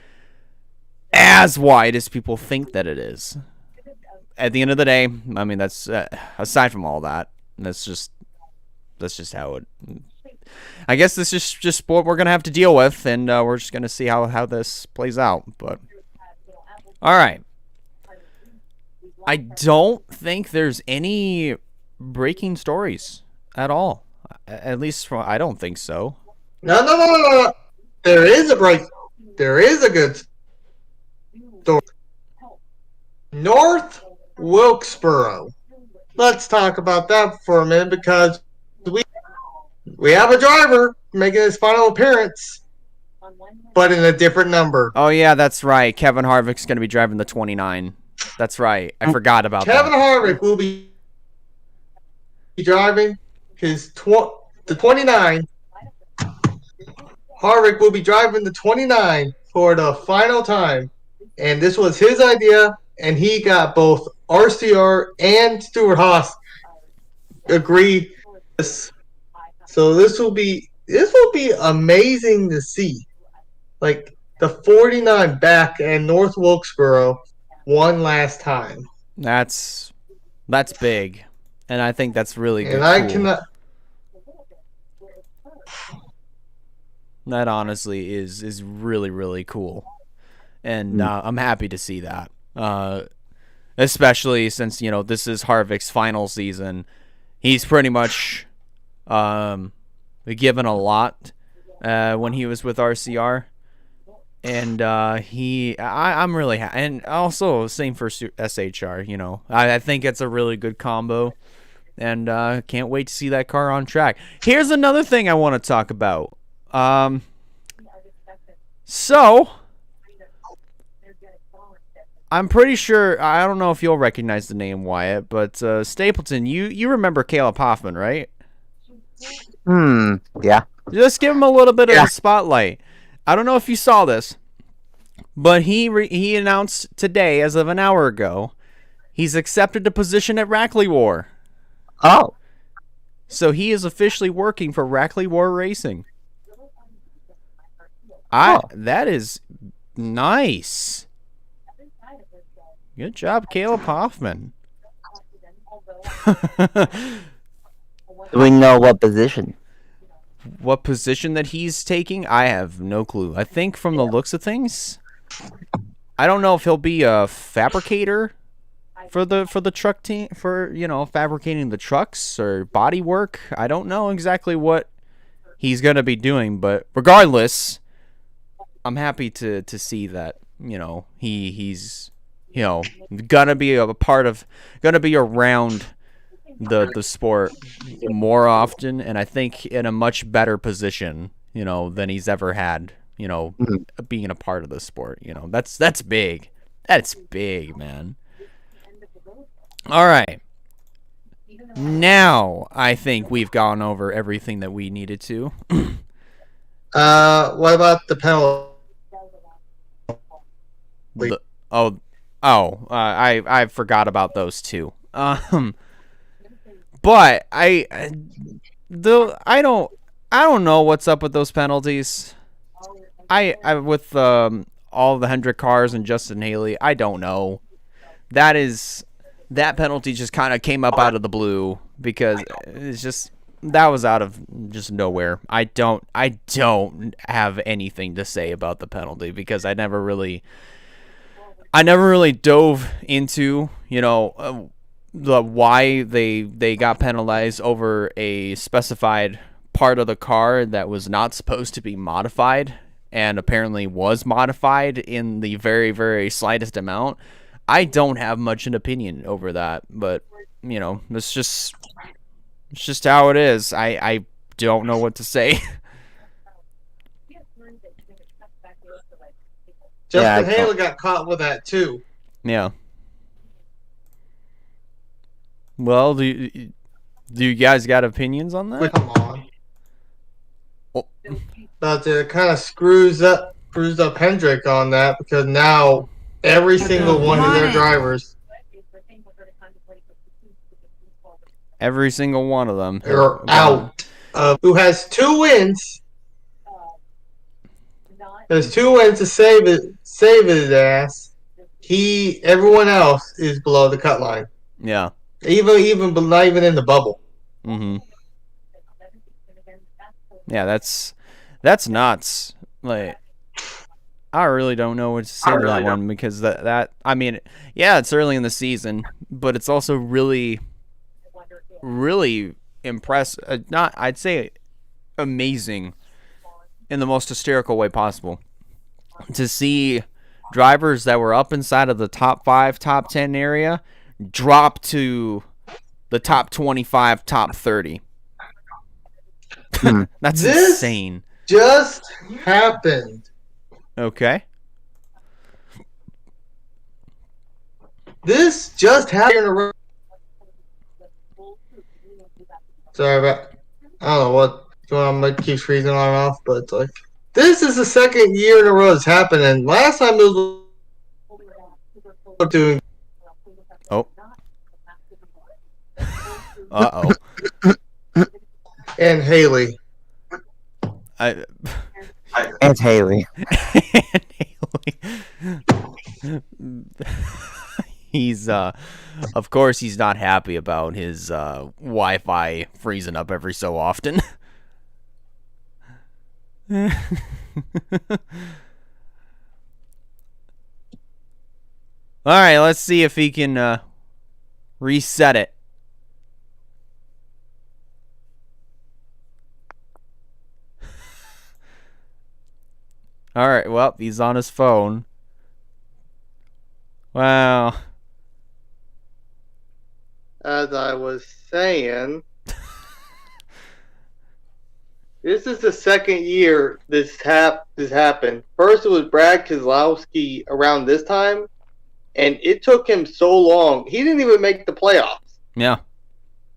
as wide as people think that it is. At the end of the day, I mean, that's aside from all that, that's just how it. I guess this is just what we're gonna have to deal with, and we're just gonna see how this plays out. But all right, I don't think there's any breaking stories at all. At least I don't think so. No. There is a good story. North Wilkesboro. Let's talk about that for a minute, because we have a driver making his final appearance, but in a different number. Oh yeah, that's right. Kevin Harvick's going to be driving the 29. That's right. I forgot about Kevin that. Harvick will be driving the 29. Harvick will be driving the 29 for the final time, and this was his idea, and he got both RCR and Stewart Haas agree. So this will be amazing to see. Like the 49 back and North Wilkesboro one last time. That's big, and I think that's really good. And I cannot. That honestly is really, really cool, and I'm happy to see that. Especially since this is Harvick's final season. He's pretty much given a lot when he was with RCR, and I'm really happy. And also same for SHR. I think it's a really good combo, and can't wait to see that car on track. Here's another thing I want to talk about. So I'm pretty sure, I don't know if you'll recognize the name, Wyatt, but Stapleton, you remember Caleb Hoffman, right? Yeah. Just give him a little bit of a spotlight. I don't know if you saw this, but he announced today, as of an hour ago, he's accepted a position at Rackley War. Oh. So he is officially working for Rackley War Racing. That is nice. Good job, Caleb Hoffman. Do we know what position? What position that he's taking, I have no clue. I think from the looks of things, I don't know if he'll be a fabricator for the truck team, for fabricating the trucks or body work. I don't know exactly what he's gonna be doing, but regardless, I'm happy to see that he's gonna be gonna be around the sport more often, and I think in a much better position than he's ever had being a part of the sport. That's big. That's big, man. All right, now I think we've gone over everything that we needed to. What about the penalty? I forgot about those two. But I don't know what's up with those penalties. I with all the Hendrick cars and Justin Haley, I don't know. That penalty just kind of came up out of the blue because it's just that was out of just nowhere. I don't have anything to say about the penalty because I never really dove into the why they got penalized over a specified part of the car that was not supposed to be modified and apparently was modified in the very, very slightest amount. I don't have much an opinion over that, but it's just how it is. I don't know what to say. Justin Haley got caught with that too. Yeah. Well, do you guys got opinions on that? Come on. Oh. But it kind of screws up Hendrick on that because now every single one of their drivers, every single one of them, are out. Who has 2 wins? There's 2 wins to save his ass. Everyone else is below the cut line. Yeah. Even not even in the bubble. Mm-hmm. Yeah, that's nuts. Like, I really don't know what to say to that one because that I mean, yeah, it's early in the season, but it's also really, really impressive. I'd say amazing in the most hysterical way possible to see drivers that were up inside of the top 5, top 10 area drop to the top 25, top 30. That's insane. Just happened. Okay. This just happened. Sorry about. I don't know what going on. Keeps freezing on and off, but it's like this is the second year in a row it's happening. Last time it was doing. Oh. Uh-oh. And Haley. And Haley. He's of course he's not happy about his Wi-Fi freezing up every so often. All right, let's see if he can reset it. All right, well, he's on his phone. Wow. As I was saying, this is the second year this happened. First, it was Brad Keselowski around this time, and it took him so long. He didn't even make the playoffs. Yeah.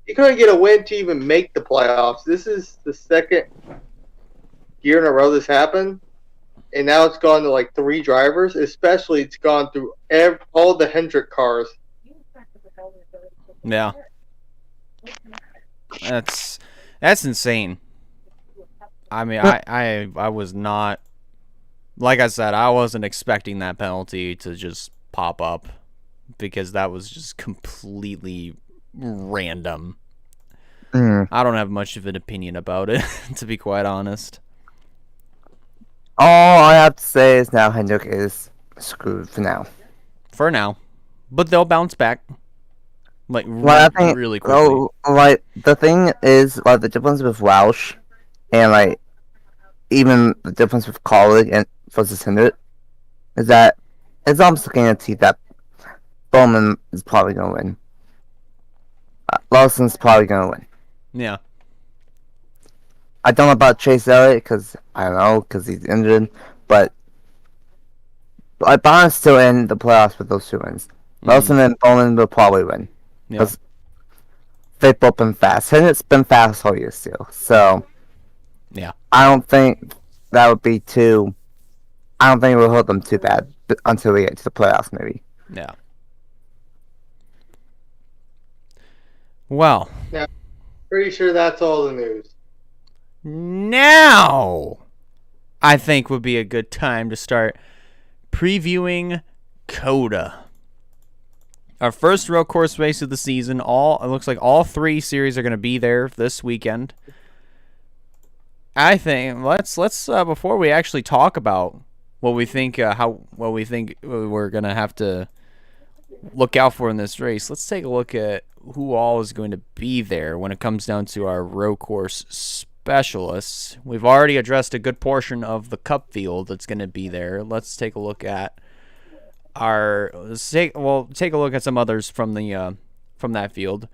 He couldn't get a win to even make the playoffs. This is the second year in a row this happened. And now it's gone to like 3 drivers. Especially, it's gone through all the Hendrick cars. Yeah, that's insane. I mean, I was not, like I said, I wasn't expecting that penalty to just pop up because that was just completely random. I don't have much of an opinion about it, to be quite honest. All I have to say is now Hendrick is screwed for now. For now. But they'll bounce back. Like, Well, I think, really quickly. like, the thing is, like, the difference with Welsh and, like, even the difference with Colleague and versus Hendrick is that it's almost guaranteed that Bowman is probably going to win. Lawson's probably going to win. Yeah. I don't know about Chase Elliott because I don't know because he's injured, but Bond's still in the playoffs with those two wins. Lawson and Bowman will probably win because they've both been fast. Hendrick's been fast all year still, so yeah, I don't think that would be too. I don't think it will hurt them too bad until we get to the playoffs, maybe. Yeah. Well. Yeah, pretty sure that's all the news. Now, I think would be a good time to start previewing COTA. Our first road course race of the season. It looks like all 3 series are going to be there this weekend. I think let's before we actually talk about what we think we're going to have to look out for in this race. Let's take a look at who all is going to be there when it comes down to our road course specialists. We've already addressed a good portion of the Cup field that's going to be there. Let's take a look at take a look at some others from that field.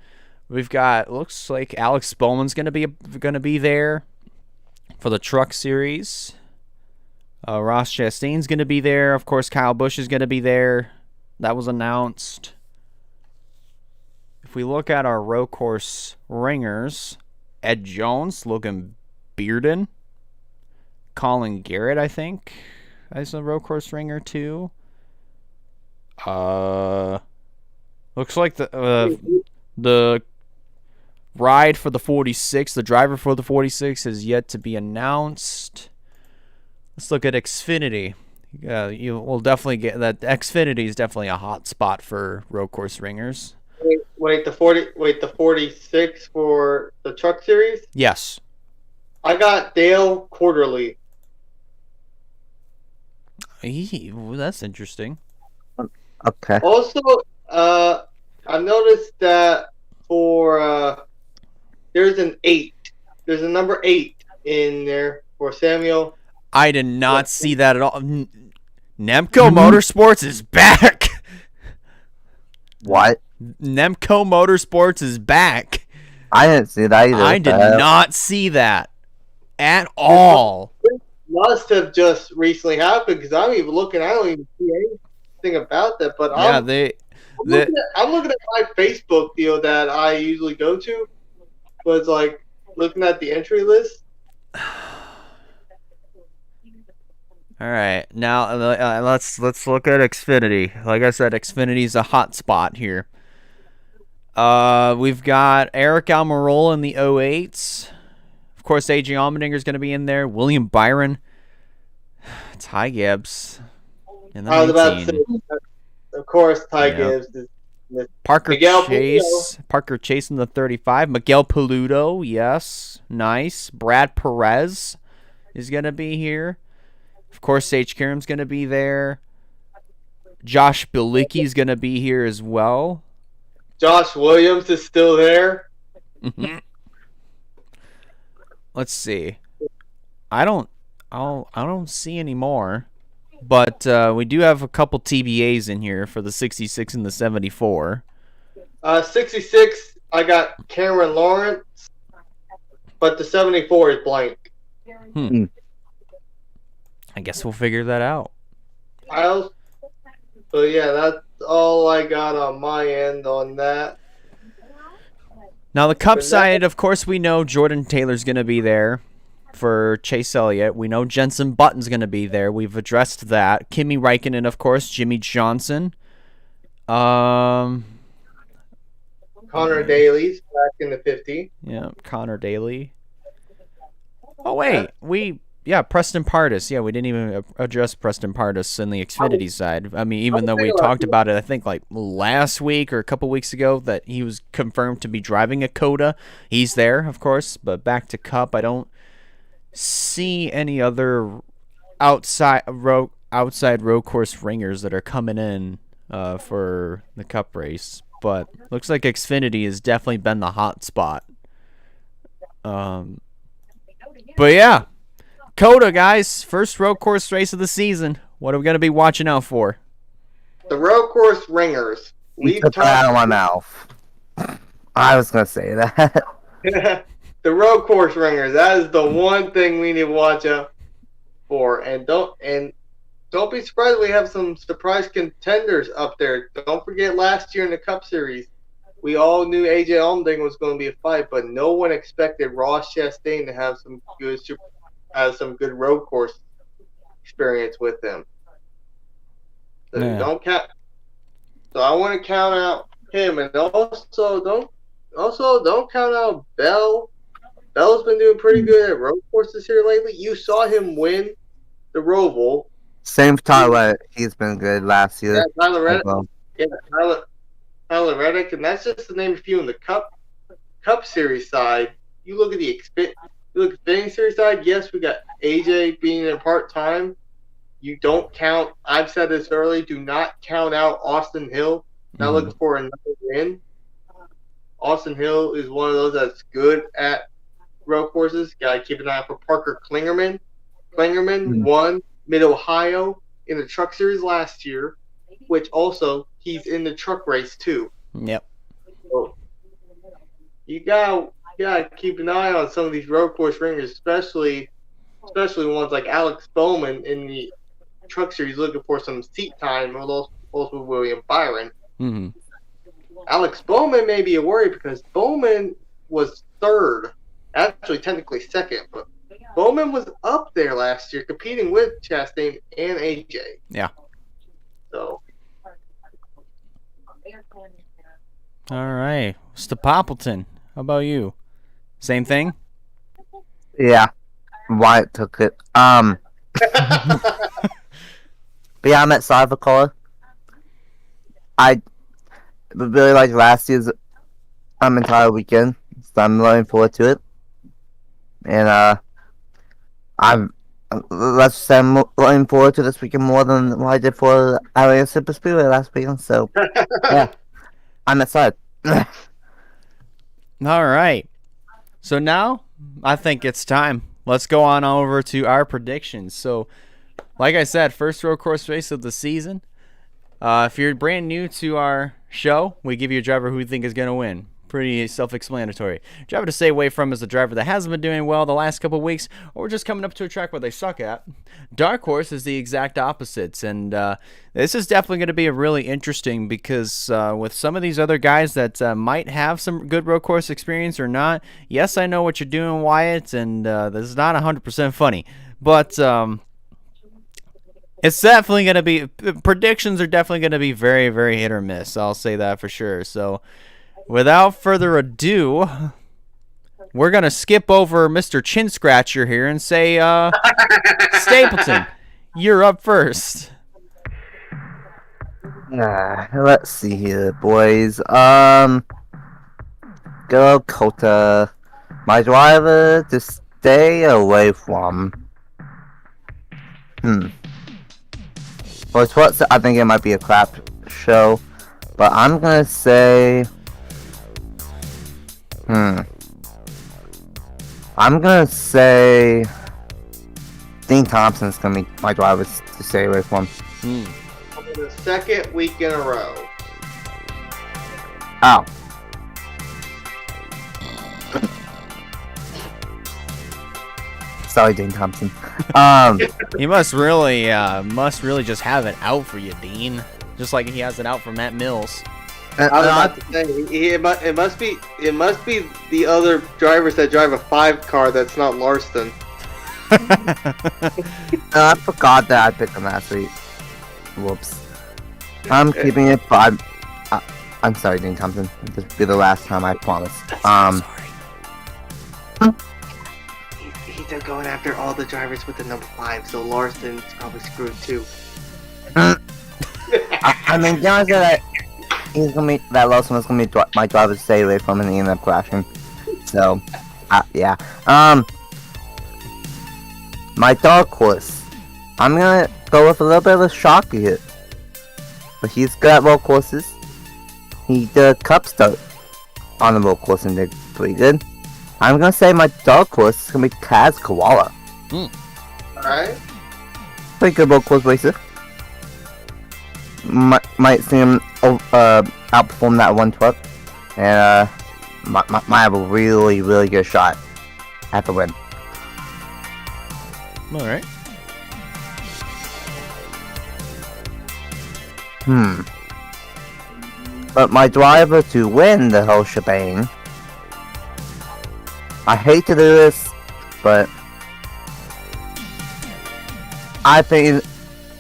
We've got, looks like Alex Bowman's going to be there for the Truck Series. Ross Chastain's going to be there. Of course, Kyle Busch is going to be there. That was announced. If we look at our road course ringers, Ed Jones, Logan Bearden, Colin Garrett, I think, as a road course ringer too. Looks like the ride for the 46, the driver for the 46 is yet to be announced. Let's look at Xfinity. You will definitely get that. Xfinity is definitely a hot spot for road course ringers. Wait, the 46 for the Truck Series? Yes. I got Dale Quarterly. That's interesting. Okay. Also, I've noticed that for there's an 8. There's a number 8 in there for Samuel. I did not see that at all. Nemco Motorsports is back. What? Nemco Motorsports is back. I didn't see that either. I did not see that at all. It must have just recently happened because I'm even looking. I don't even see anything about that. But yeah, I'm looking at my Facebook deal that I usually go to. But it's like looking at the entry list. All right, now let's look at Xfinity. Like I said, Xfinity's a hot spot here. We've got Eric Almirola in the 08s. Of course, AJ Allmendinger's going to be in there. William Byron. Ty Gibbs in the 19. I was about to say, of course, Ty Gibbs. Parker Chase in the 35. Miguel Paludo, yes. Nice. Brad Perez is going to be here. Of course, Sage Karam's going to be there. Josh Bilicki's going to be here as well. Josh Williams is still there. Let's see. I don't see any more, but we do have a couple TBAs in here for the 66 and the 74. 66, I got Cameron Lawrence, but the 74 is blank. I guess we'll figure that out. So yeah, that's all I got on my end on that. Now the Cup side, of course, we know Jordan Taylor's going to be there for Chase Elliott. We know Jensen Button's going to be there. We've addressed that. Kimi Räikkönen, of course. Jimmy Johnson. Connor Daly's back in the 50. Yeah, Connor Daly. Oh wait, we Preston Pardus. Yeah, we didn't even address Preston Pardus in the Xfinity side. I mean, even though we talked about it, I think like last week or a couple weeks ago that he was confirmed to be driving a COTA. He's there, of course, but back to Cup, I don't see any other outside road course ringers that are coming in for the Cup race. But looks like Xfinity has definitely been the hot spot. But yeah, COTA, guys, first road course race of the season. What are we going to be watching out for? The road course ringers. You took that out of my mouth. I was going to say that. The road course ringers. That is the one thing we need to watch out for. And don't be surprised we have some surprise contenders up there. Don't forget last year in the Cup Series, we all knew AJ Allmendinger was going to be a fight, but no one expected Ross Chastain to have some good road course experience with him. So don't count. So I want to count out him, and also don't count out Bell. Bell's been doing pretty good at road courses here lately. You saw him win the Roval. Same for Tyler. He's been good last year. Yeah, Tyler Reddick. Tyler Reddick, and that's just to name a few in the Cup Series side. You look at the Xfinity Series side. Yes, we got AJ being in part-time. You don't count. I've said this early. Do not count out Austin Hill. Not looking for another win. Austin Hill is one of those that's good at road courses. Got to keep an eye out for Parker Klingerman. Klingerman won Mid-Ohio in the Truck Series last year, which also he's in the truck race too. Yep. So you gotta keep an eye on some of these road course ringers, especially ones like Alex Bowman in the Truck Series, looking for some seat time. Also William Byron. Mm-hmm. Alex Bowman may be a worry because Bowman was third, actually technically second, but Bowman was up there last year competing with Chastain and AJ. Yeah. So. All right. Mr. Poppleton, how about you? Same thing? Yeah. Wyatt took it. But yeah, I'm at Cybercore. I really liked last year's entire weekend, so I'm looking forward to it. And let's say I'm looking forward to this weekend more than what I did for Atlanta Super Speedway last weekend. So yeah, I'm excited. All right. So now I think it's time. Let's go on over to our predictions. So, like I said, first road course race of the season. If you're brand new to our show, we give you a driver who we think is going to win. Pretty self-explanatory. Driver to stay away from is a driver that hasn't been doing well the last couple of weeks, or just coming up to a track where they suck at. Dark horse is the exact opposites, and this is definitely going to be a really interesting because with some of these other guys that might have some good road course experience or not. Yes, I know what you're doing, Wyatt, and this is not 100% funny, but it's definitely going to be. Predictions are definitely going to be very, very hit or miss. I'll say that for sure. So, without further ado, we're going to skip over Mr. Chin Scratcher here and say, Stapleton, you're up first. Let's see here, boys. Go COTA. My driver to stay away from. Well, I think it might be a crap show, but I'm gonna say. I'm gonna say Dean Thompson's gonna be my driver to stay away from. For the second week in a row. Ow. Sorry, Dean Thompson. He must really just have it out for you, Dean. Just like he has it out for Matt Mills. I was about to say, it must be the other drivers that drive a 5 car that's not Larson. I forgot that I picked him last week. Whoops. I'm keeping it, but I'm sorry, Dean Thompson. This will be the last time, I promise. He think they're going after all the drivers with the number 5, so Larson's probably screwed too. I mean, the honest that that Lawson was gonna be my driver to stay away from, and he ended up crashing. So, yeah. My dark horse. I'm gonna go with a little bit of a shock here, but he's good at road courses. He did a cup start on the road course and did pretty good. I'm gonna say my dark horse is gonna be Kaz Koala. Alright. Pretty good road course racer. Might see him outperform that one truck, and might have a really good shot at the win. All right. But my driver to win the whole shebang. I hate to do this, but I think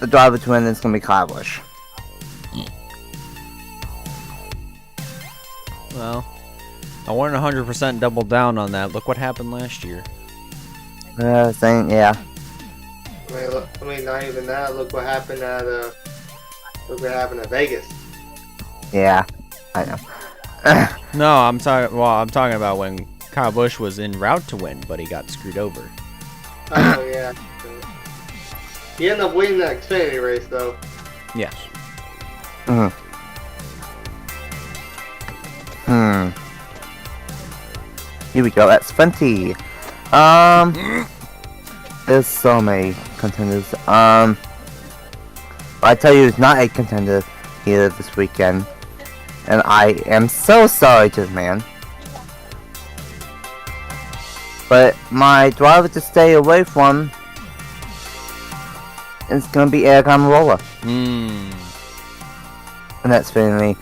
the driver to win is gonna be Kyle Busch. Well, I wasn't 100% double down on that. Look what happened last year. Yeah. I mean, not even that. Look what happened at Vegas. Yeah, I know. No, I'm talking about when Kyle Busch was en route to win, but he got screwed over. Oh yeah. He ended up winning that Xfinity race though. Yes. Here we go. That's 20. There's so many contenders. But I tell you, it's not a contender here this weekend, and I am so sorry to the man. But my driver to stay away from is gonna be Eric Almirola. And that's finally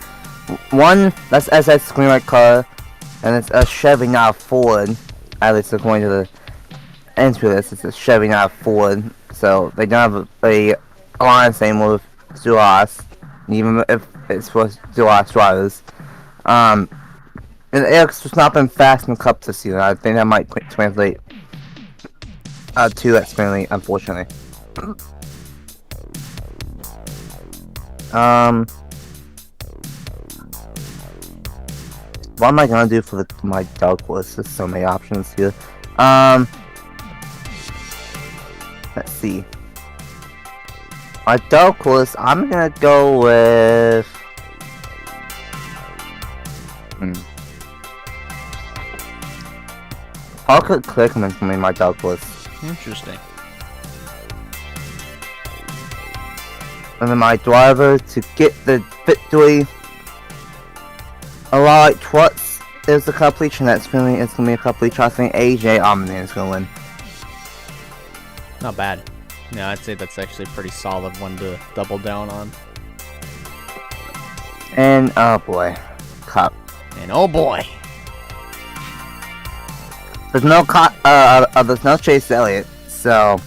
one. That's SS Green White car, and it's a Chevy, not a Ford. At least according to the entry list, it's a Chevy, not a Ford. So they don't have a alliance anymore with Duras, even if it's for Duras drivers. And Eric's just not been fast in the Cup this year. I think that might translate to Xfinity, unfortunately. What am I gonna do for my dark horse? There's so many options here. Let's see. My dark horse, I'm gonna go with. Parker Klickman's gonna be my dark horse. Interesting. And then my driver to get the victory. A lot like Trucks is the cup leech, and it's gonna be a cup leech. I think AJ Allman is gonna win. Not bad. No, I'd say that's actually a pretty solid one to double down on. And oh boy, Cup. And oh boy, There's no Chase Elliott, so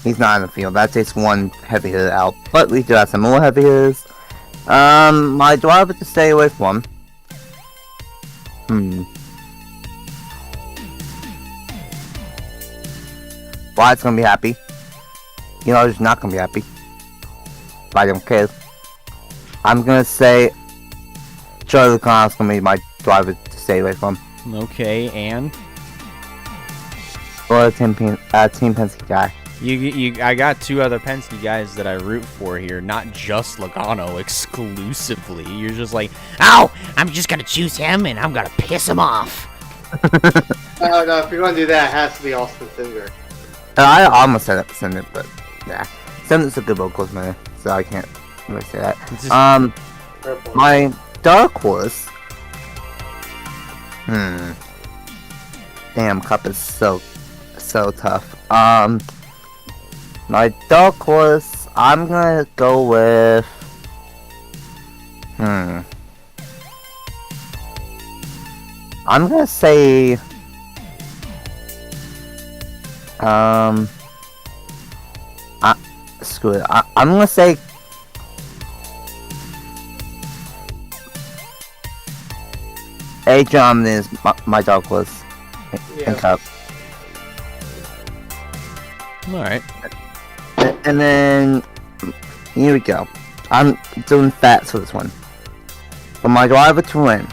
he's not in the field. That takes one heavy hitter out, but we do have some more heavy hitters. My driver to stay away from. Wyatt's gonna be happy. You know, he's not gonna be happy. But I don't care. I'm gonna say Charlie Logano's gonna be my driver to stay away from. okay, and Or a Team Penske guy. I got two other Penske guys that I root for here, not just Logano exclusively. You're just like, ow, I'm just gonna choose him and I'm gonna piss him off. No, if you're gonna do that, it has to be Austin Cinder. I almost said Cinder, but yeah, Cinder's a good road course man, so I can't really say that. My dark horse. Damn, Cup is so tough. My dark horse, I'm gonna go with. I'm gonna say. Screw it. I'm gonna say. AJ Allman is my dark horse in Cup. All right. And then here we go. I'm doing facts for this one. For my driver to win,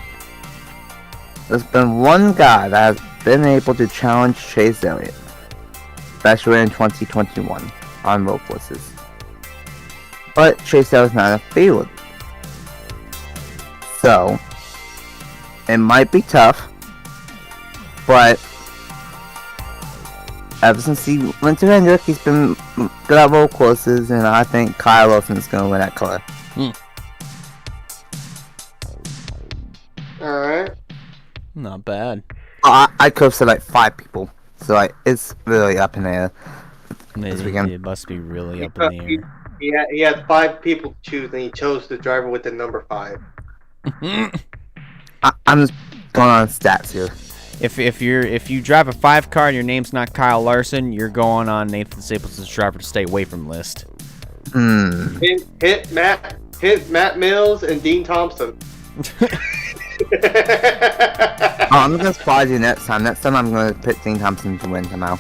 there's been one guy that has been able to challenge Chase Elliott, especially in 2021 on road courses. But Chase Elliott's not a favorite. So, it might be tough, but ever since he went to Hendrick, he's been good at road courses, and I think Kyle Wilson's going to win that color. Alright. Not bad. I could have said like 5 people, so like it's really up in the air. It must be really up in the air. He had 5 people to choose, and he chose the driver with the number 5. I'm just going on stats here. If you drive a 5 car and your name's not Kyle Larson, you're going on Nathan Stapleton's driver to stay away from list. Hit Matt Mills and Dean Thompson. I'm gonna surprise you next time. Next time I'm gonna pick Dean Thompson to win somehow.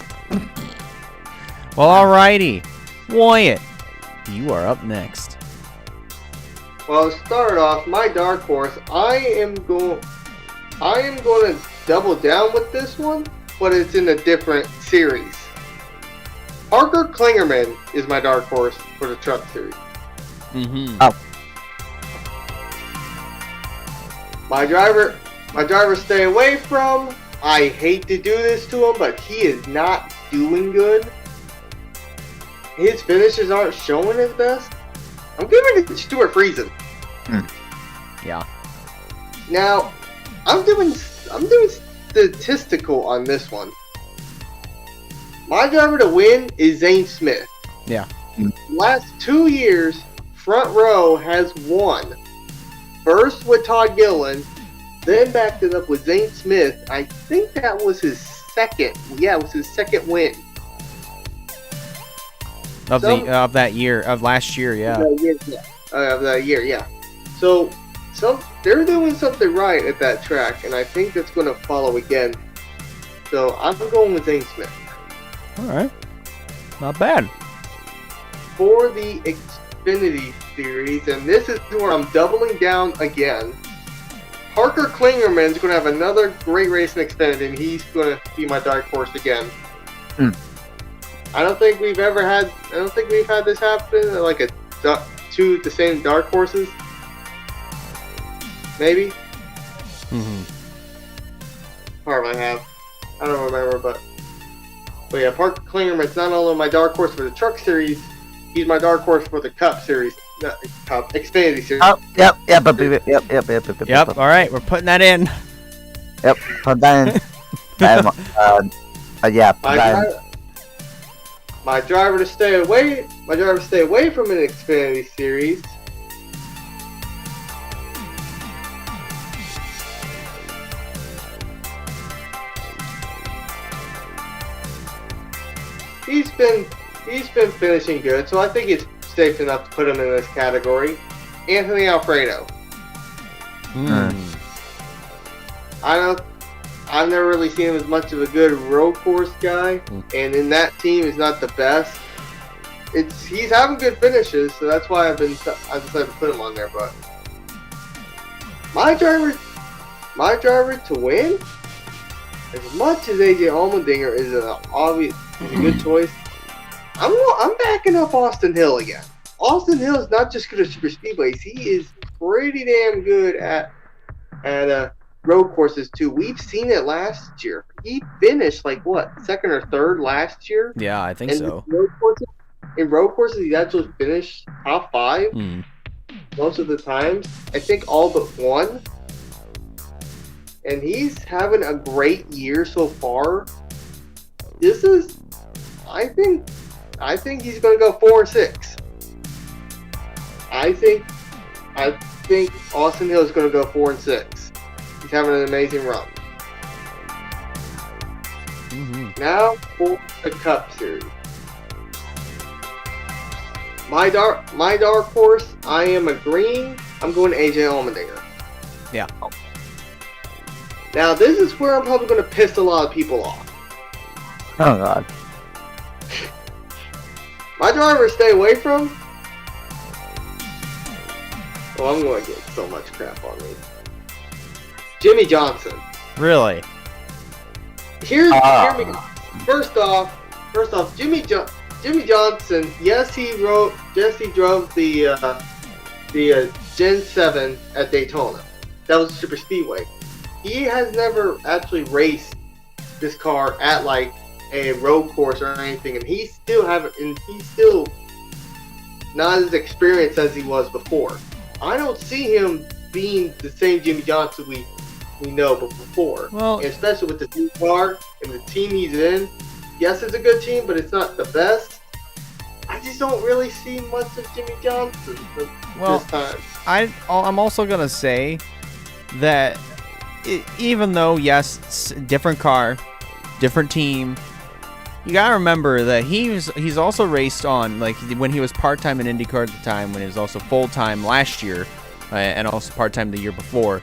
Well, alrighty. Wyatt, you are up next. Well, to start off, my dark horse, I am going to double down with this one, but it's in a different series. Parker Klingerman is my dark horse for the truck series. Oh. My driver stay away from. I hate to do this to him, but he is not doing good. His finishes aren't showing his best. I'm giving it to Stuart Friesen. Yeah. Now, I'm doing statistical on this one. My driver to win is Zane Smith. Yeah. Last 2 years, Front Row has won. First with Todd Gilliland, then backed it up with Zane Smith. I think that was his second. Yeah, it was his second win. Of last year, yeah. Of that year, yeah. So they're doing something right at that track, and I think that's going to follow again. So I'm going with Zane Smith. All right. Not bad. For the Xfinity series, and this is where I'm doubling down again. Parker Klingerman's going to have another great race in Xfinity, and he's going to be my dark horse again. I don't think we've had this happen, like two the same dark horses. Maybe? Or I have. I don't remember, but yeah, Parker Klingerman's not only my dark horse for the truck series, he's my dark horse for the Cup series. Not Cup, Xfinity series. Oh, yep. All right, we're putting that in. Yep, put that in. Yeah, put that in. My driver to stay away from an Xfinity series. He's been finishing good, so I think it's safe enough to put him in this category. Anthony Alfredo. I've never really seen him as much of a good road course guy, and in that team is not the best. He's having good finishes, so that's why I decided to put him on there. But my driver to win, as much as AJ Allmendinger is a good choice, I'm backing up Austin Hill again. Austin Hill is not just good at super speedways; he is pretty damn good at road courses too. We've seen it last year. He finished second or third last year. Yeah, I think so. In road courses, he actually finished top 5 most of the times. I think all but one. And he's having a great year so far. I think he's going to go 4-6. I think Austin Hill is going to go 4-6. He's having an amazing run. Now for the Cup Series. My dark horse, I am agreeing. I'm going to AJ Allmendinger. Yeah. Now this is where I'm probably going to piss a lot of people off. Oh God. My driver to stay away from? Well, I'm going to get so much crap on me. Jimmy Johnson. Really? Hear me. First off, Jimmy Johnson. Yes, he drove the Gen 7 at Daytona. That was a super speedway. He has never actually raced this car at like a road course or anything, and he's still not as experienced as he was before. I don't see him being the same Jimmy Johnson we know before. Well, especially with this new car and the team he's in. Yes, it's a good team, but it's not the best. I just don't really see much of Jimmy Johnson this time. I'm also gonna say that even though yes, different car, different team, you gotta remember that he's also raced on, like, when he was part-time in IndyCar at the time, when he was also full-time last year, and also part-time the year before.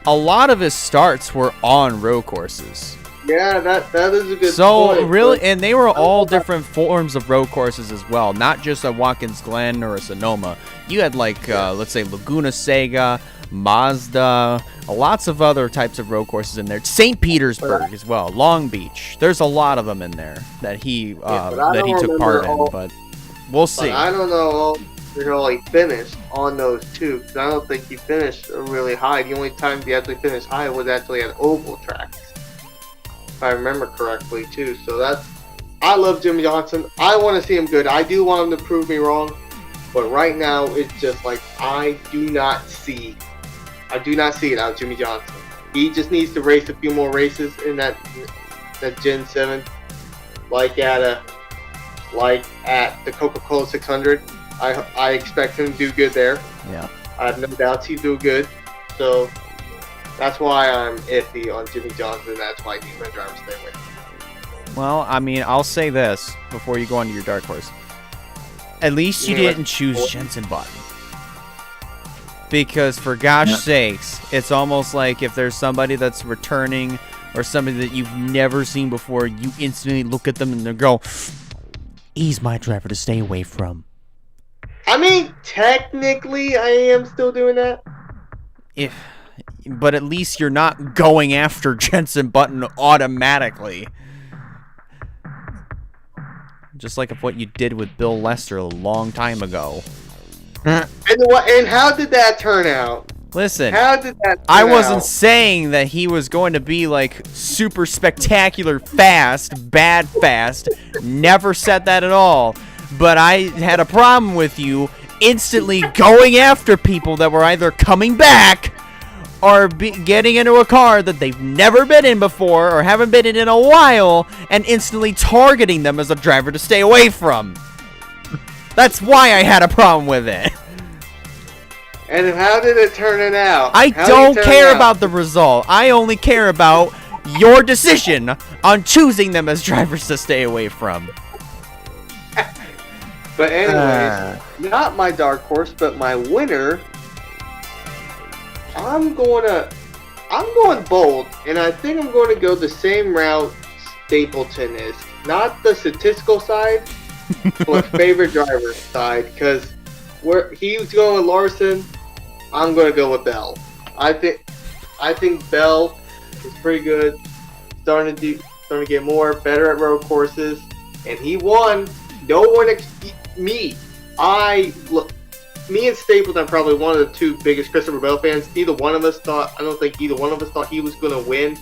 A lot of his starts were on road courses. Yeah, that is a good point. So really, and they were all different forms of road courses as well, not just a Watkins Glen or a Sonoma. You had like, let's say Laguna Seca, Mazda, lots of other types of road courses in there. St. Petersburg as well, Long Beach. There's a lot of them in there that he took part in, but we'll see. I don't know how he finished on those two, because I don't think he finished really high. The only time he actually finished high was actually at oval tracks, if I remember correctly too. So I love Jimmy Johnson. I want to see him good. I do want him to prove me wrong, but right now it's just like I do not see it out of Jimmy Johnson. He just needs to race a few more races in that Gen 7, like at the Coca-Cola 600. I expect him to do good there. Yeah, I have no doubts he'll do good. So that's why I'm iffy on Jimmy Johnson. That's why he's my driver to stay away. Well, I mean, I'll say this before you go on to your dark horse. At least you didn't choose Jensen Button. Because for gosh sakes, it's almost like if there's somebody that's returning or somebody that you've never seen before, you instantly look at them and they go, he's my driver to stay away from. I mean, technically, I am still doing that. But at least you're not going after Jensen Button automatically. Just like what you did with Bill Lester a long time ago. And how did that turn out? Listen, how did that turn I wasn't out? saying that he was going to be like super spectacular fast, bad fast. Never said that at all. But I had a problem with you instantly going after people that were either coming back or getting into a car that they've never been in before or haven't been in a while and instantly targeting them as a driver to stay away from. That's why I had a problem with it. And how did it turn out? I don't care about the result. I only care about your decision on choosing them as drivers to stay away from. But anyways, not my dark horse, but my winner. I'm going bold, and I think I'm going to go the same route Stapleton is. Not the statistical side, but favorite driver side, because where he was going with Larson, I'm going to go with Bell. I think Bell is pretty good, starting to get better at road courses, and he won. No one me and Stapleton are probably one of the two biggest Christopher Bell fans. I don't think either one of us thought he was going to win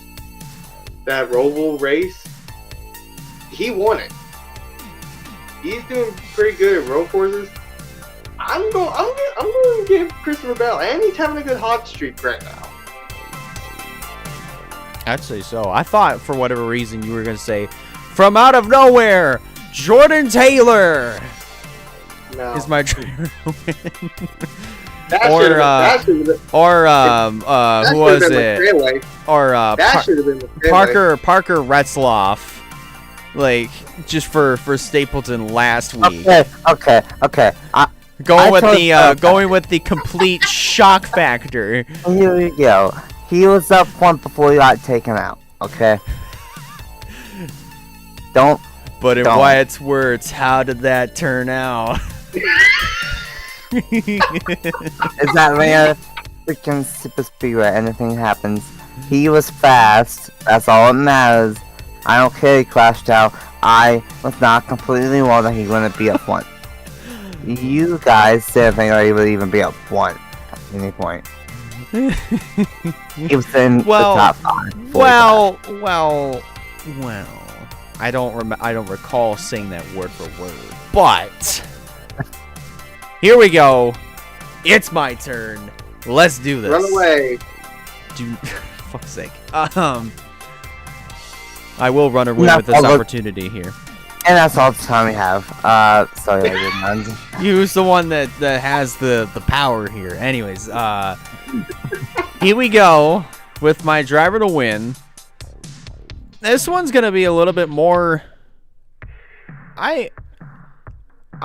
that Roval race. He won it. He's doing pretty good at road courses. I'm going to give Christopher Bell, and he's having a good hot streak right now. I'd say so. I thought for whatever reason you were going to say, from out of nowhere, Jordan Taylor is my driver to win. Who was it? Or Parker Retzloff, like just for Stapleton last week. Okay. Going with the complete shock factor. Here we go. He was up front before he got taken out. Okay. Don't. But in Don't. Wyatt's words, how did that turn out? Is that rare? Freaking super speed where anything happens. He was fast. That's all that matters. I don't care he crashed out. I was not completely wrong that he wouldn't be up one. You guys didn't think that he would even be up one at any point. He was in the top 5. Well. I don't recall saying that word for word. But here we go. It's my turn. Let's do this. Run away. Dude, fuck's sake. I will run away No, with this opportunity here. And that's all the time we have. Sorry, I didn't mind. You's the one that has the power here. Anyways, here we go with my driver to win. This one's gonna be a little bit more. I'm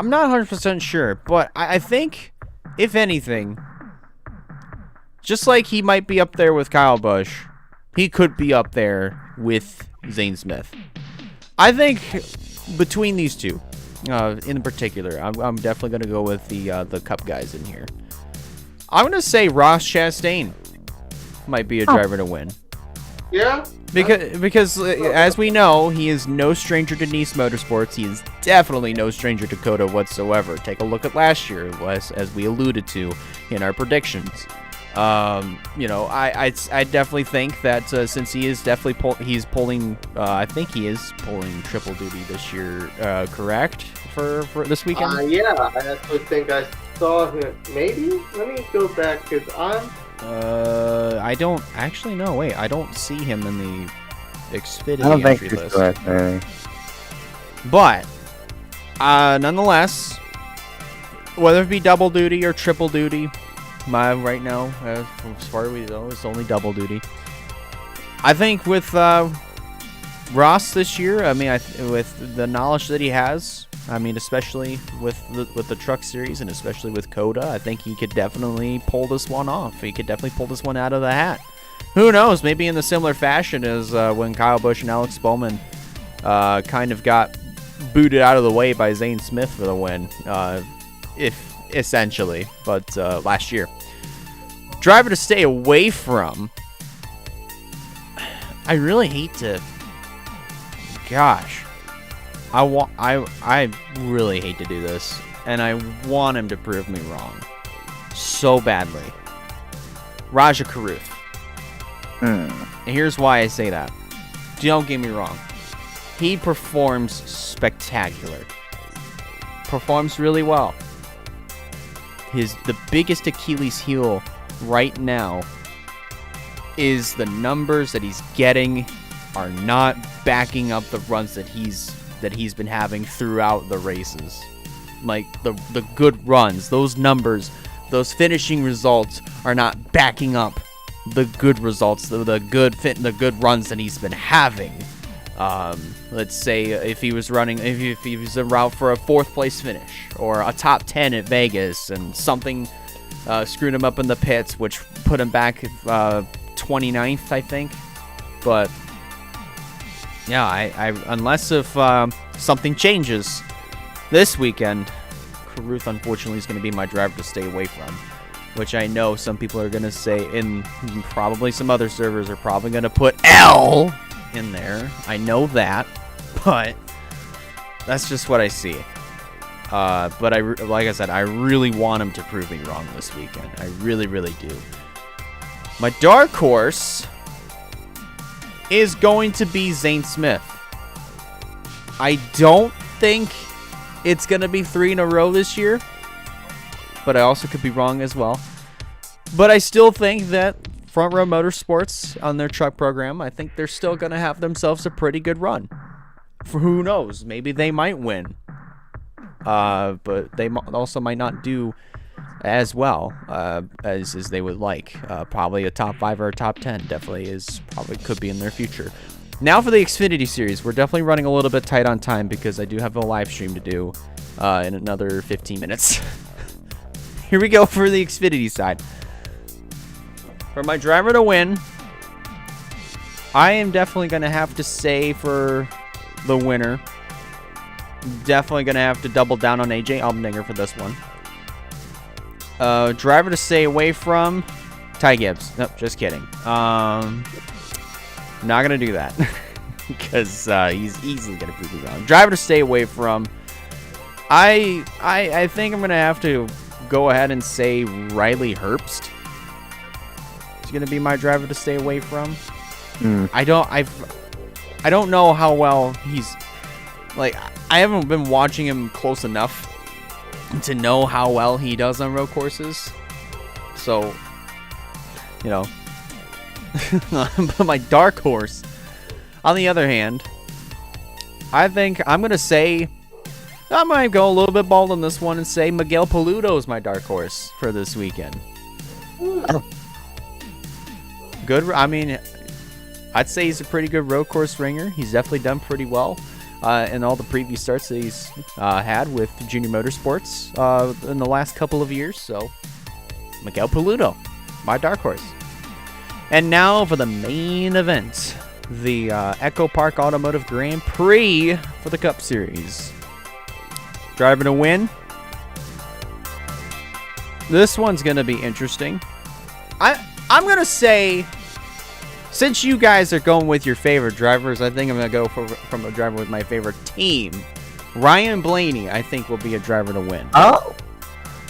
not 100% sure, but I think, if anything, just like he might be up there with Kyle Busch, he could be up there with Zane Smith. I think between these two, in particular, I'm definitely gonna go with the Cup guys in here. I'm gonna say Ross Chastain might be a driver to win. Yeah. Because as we know, he is no stranger to Nice Motorsports. He is definitely no stranger to COTA whatsoever. Take a look at last year, as we alluded to in our predictions. I definitely think that since he is definitely pulling, I think he is pulling triple duty this year, correct, for this weekend? Yeah, I actually think I saw him. Maybe? Let me go back, because I don't actually know. Wait, I don't see him in the Xfinity I don't think entry he's list. correct, But, nonetheless, whether it be double duty or triple duty, right now, as far as we know, it's only double duty. I think with Ross this year, I mean, with the knowledge that he has, I mean, especially with the Truck Series and especially with COTA, I think he could definitely pull this one off. He could definitely pull this one out of the hat. Who knows? Maybe in the similar fashion as when Kyle Busch and Alex Bowman kind of got booted out of the way by Zane Smith for the win, essentially, but last year. Driver to stay away from. I really hate to. Gosh, I really hate to do this, and I want him to prove me wrong so badly. Raja Caruth. And here's why I say that. Don't get me wrong. He performs spectacular. Performs really well. The biggest Achilles heel right now is the numbers that he's getting are not backing up the runs that he's been having throughout the races. Like the good runs, those numbers, those finishing results are not backing up the good results, the good runs that he's been having. Let's say if he was running, if he was en route for a 4th place finish or a top 10 at Vegas, and something screwed him up in the pits, which put him back 29th, I think. But yeah, I unless if something changes this weekend, Caruth unfortunately is going to be my driver to stay away from. Which I know some people are going to say, and probably some other servers are probably going to put L in there. I know that, but that's just what I see. But like I said, I really want him to prove me wrong this weekend. I really, really do. My dark horse is going to be Zane Smith. I don't think it's going to be 3 in a row this year, but I also could be wrong as well. But I still think that Front Row Motorsports on their truck program, I think they're still going to have themselves a pretty good run. For who knows? Maybe they might win. But they also might not do as well as they would like. Probably a top 5 or a top 10 definitely could be in their future. Now for the Xfinity Series, we're definitely running a little bit tight on time because I do have a live stream to do in another 15 minutes. Here we go for the Xfinity side. For my driver to win, I am definitely going to have to say for the winner, Definitely going to have to double down on AJ Allmendinger for this one. Driver to stay away from, Ty Gibbs. Nope, just kidding. Not going to do that. Because he's easily going to prove me wrong. Driver to stay away from, I think I'm going to have to go ahead and say Riley Herbst. It's going to be my driver to stay away from. I don't know how well he's, like, I haven't been watching him close enough to know how well he does on road courses. So, you know, but my dark horse, on the other hand, I think I'm going to say, I might go a little bit bold on this one and say Miguel Paludo is my dark horse for this weekend. Good. I mean, I'd say he's a pretty good road course ringer. He's definitely done pretty well in all the previous starts that he's had with Junior Motorsports in the last couple of years. So, Miguel Paludo, my dark horse. And now for the main event, the Echo Park Automotive Grand Prix for the Cup Series. Driver to win. This one's going to be interesting. I'm going to say, since you guys are going with your favorite drivers, I think I'm going to go from a driver with my favorite team. Ryan Blaney, I think, will be a driver to win. Oh.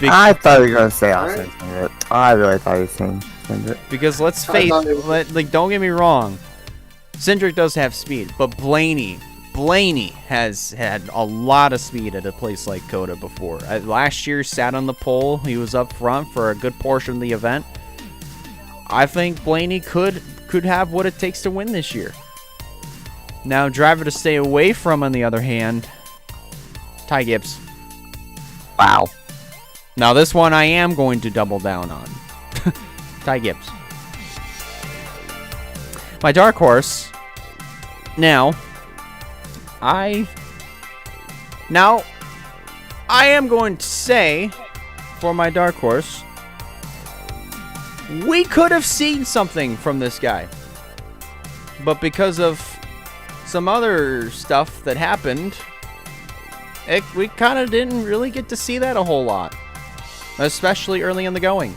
I thought you were going to say Austin Cindric. I really thought you were saying Cindric. Because let's face it, like, don't get me wrong. Cindric does have speed, but Blaney has had a lot of speed at a place like COTA before. Last year, sat on the pole. He was up front for a good portion of the event. I think Blaney could have what it takes to win this year. Now, driver to stay away from, on the other hand, Ty Gibbs. Wow. Now, this one I am going to double down on. Ty Gibbs. My dark horse. Now, I am going to say, for my dark horse, we could have seen something from this guy. But because of some other stuff that happened, we kind of didn't really get to see that a whole lot. Especially early in the going.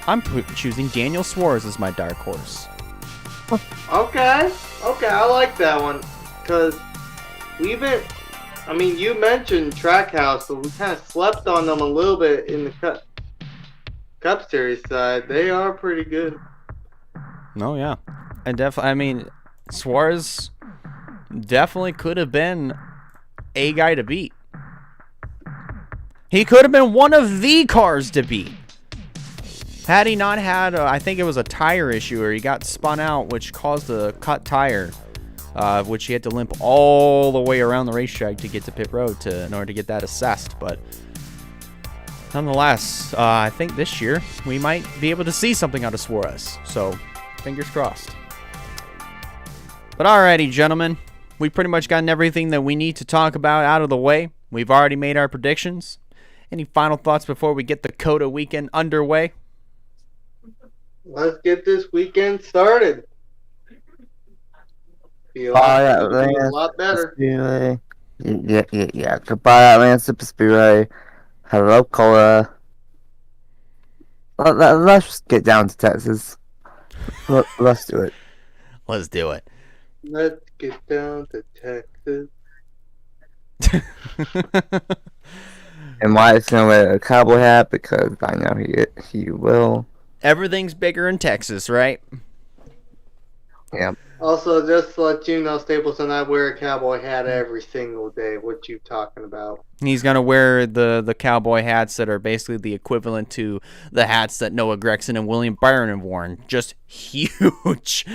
I'm choosing Daniel Suarez as my dark horse. Okay, I like that one. Because you mentioned Trackhouse, but we kind of slept on them a little bit in the Cup Series side. They are pretty good. Oh, yeah. Suarez definitely could have been a guy to beat. He could have been one of the cars to beat. Had he not had, I think it was a tire issue, or he got spun out, which caused a cut tire, which he had to limp all the way around the racetrack to get to pit road in order to get that assessed. But nonetheless, I think this year we might be able to see something out of Suarez. So, fingers crossed. But alrighty, gentlemen. We pretty much gotten everything that we need to talk about out of the way. We've already made our predictions. Any final thoughts before we get the COTA weekend underway? Let's get this weekend started. Feel a lot better. Speedway. Yeah. Goodbye, Atlanta Super Speedway. Hello, COTA. Let's just get down to Texas. Let's do it. Let's do it. Let's get down to Texas. And Wyatt's gonna wear a cowboy hat because I know he will. Everything's bigger in Texas, right? Yeah. Also, just to let you know, Stapleton, I wear a cowboy hat every single day. What you talking about? He's going to wear the cowboy hats that are basically the equivalent to the hats that Noah Gregson and William Byron have worn. Just huge.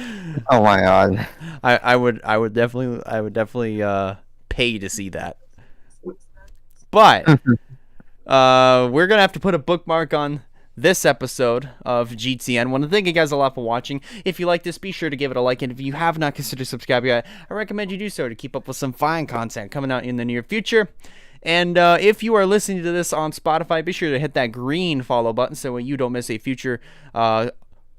Oh my God. I would definitely pay to see that. But we're going to have to put a bookmark on this episode of GTN. Want to thank you guys a lot for watching. If you like this, be sure to give it a like, and if you have not considered subscribing yet, I recommend you do so to keep up with some fine content coming out in the near future. And if you are listening to this on Spotify, be sure to hit that green follow button so you don't miss a future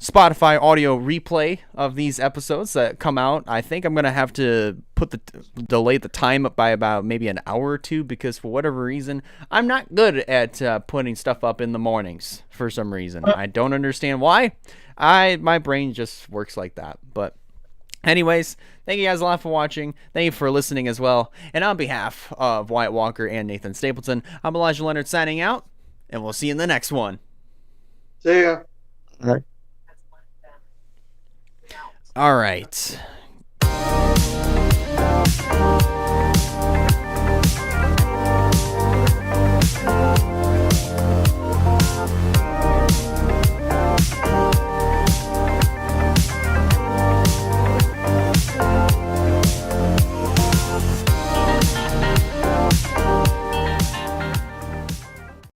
Spotify audio replay of these episodes that come out. I think I'm gonna have to delay the time up by about maybe an hour or two, because for whatever reason I'm not good at putting stuff up in the mornings for some reason. I don't understand why. My brain just works like that. But anyways, thank you guys a lot for watching. Thank you for listening as well. And on behalf of Wyatt Walker and Nathan Stapleton, I'm Elijah Leonard signing out, and we'll see you in the next one. See ya. All right.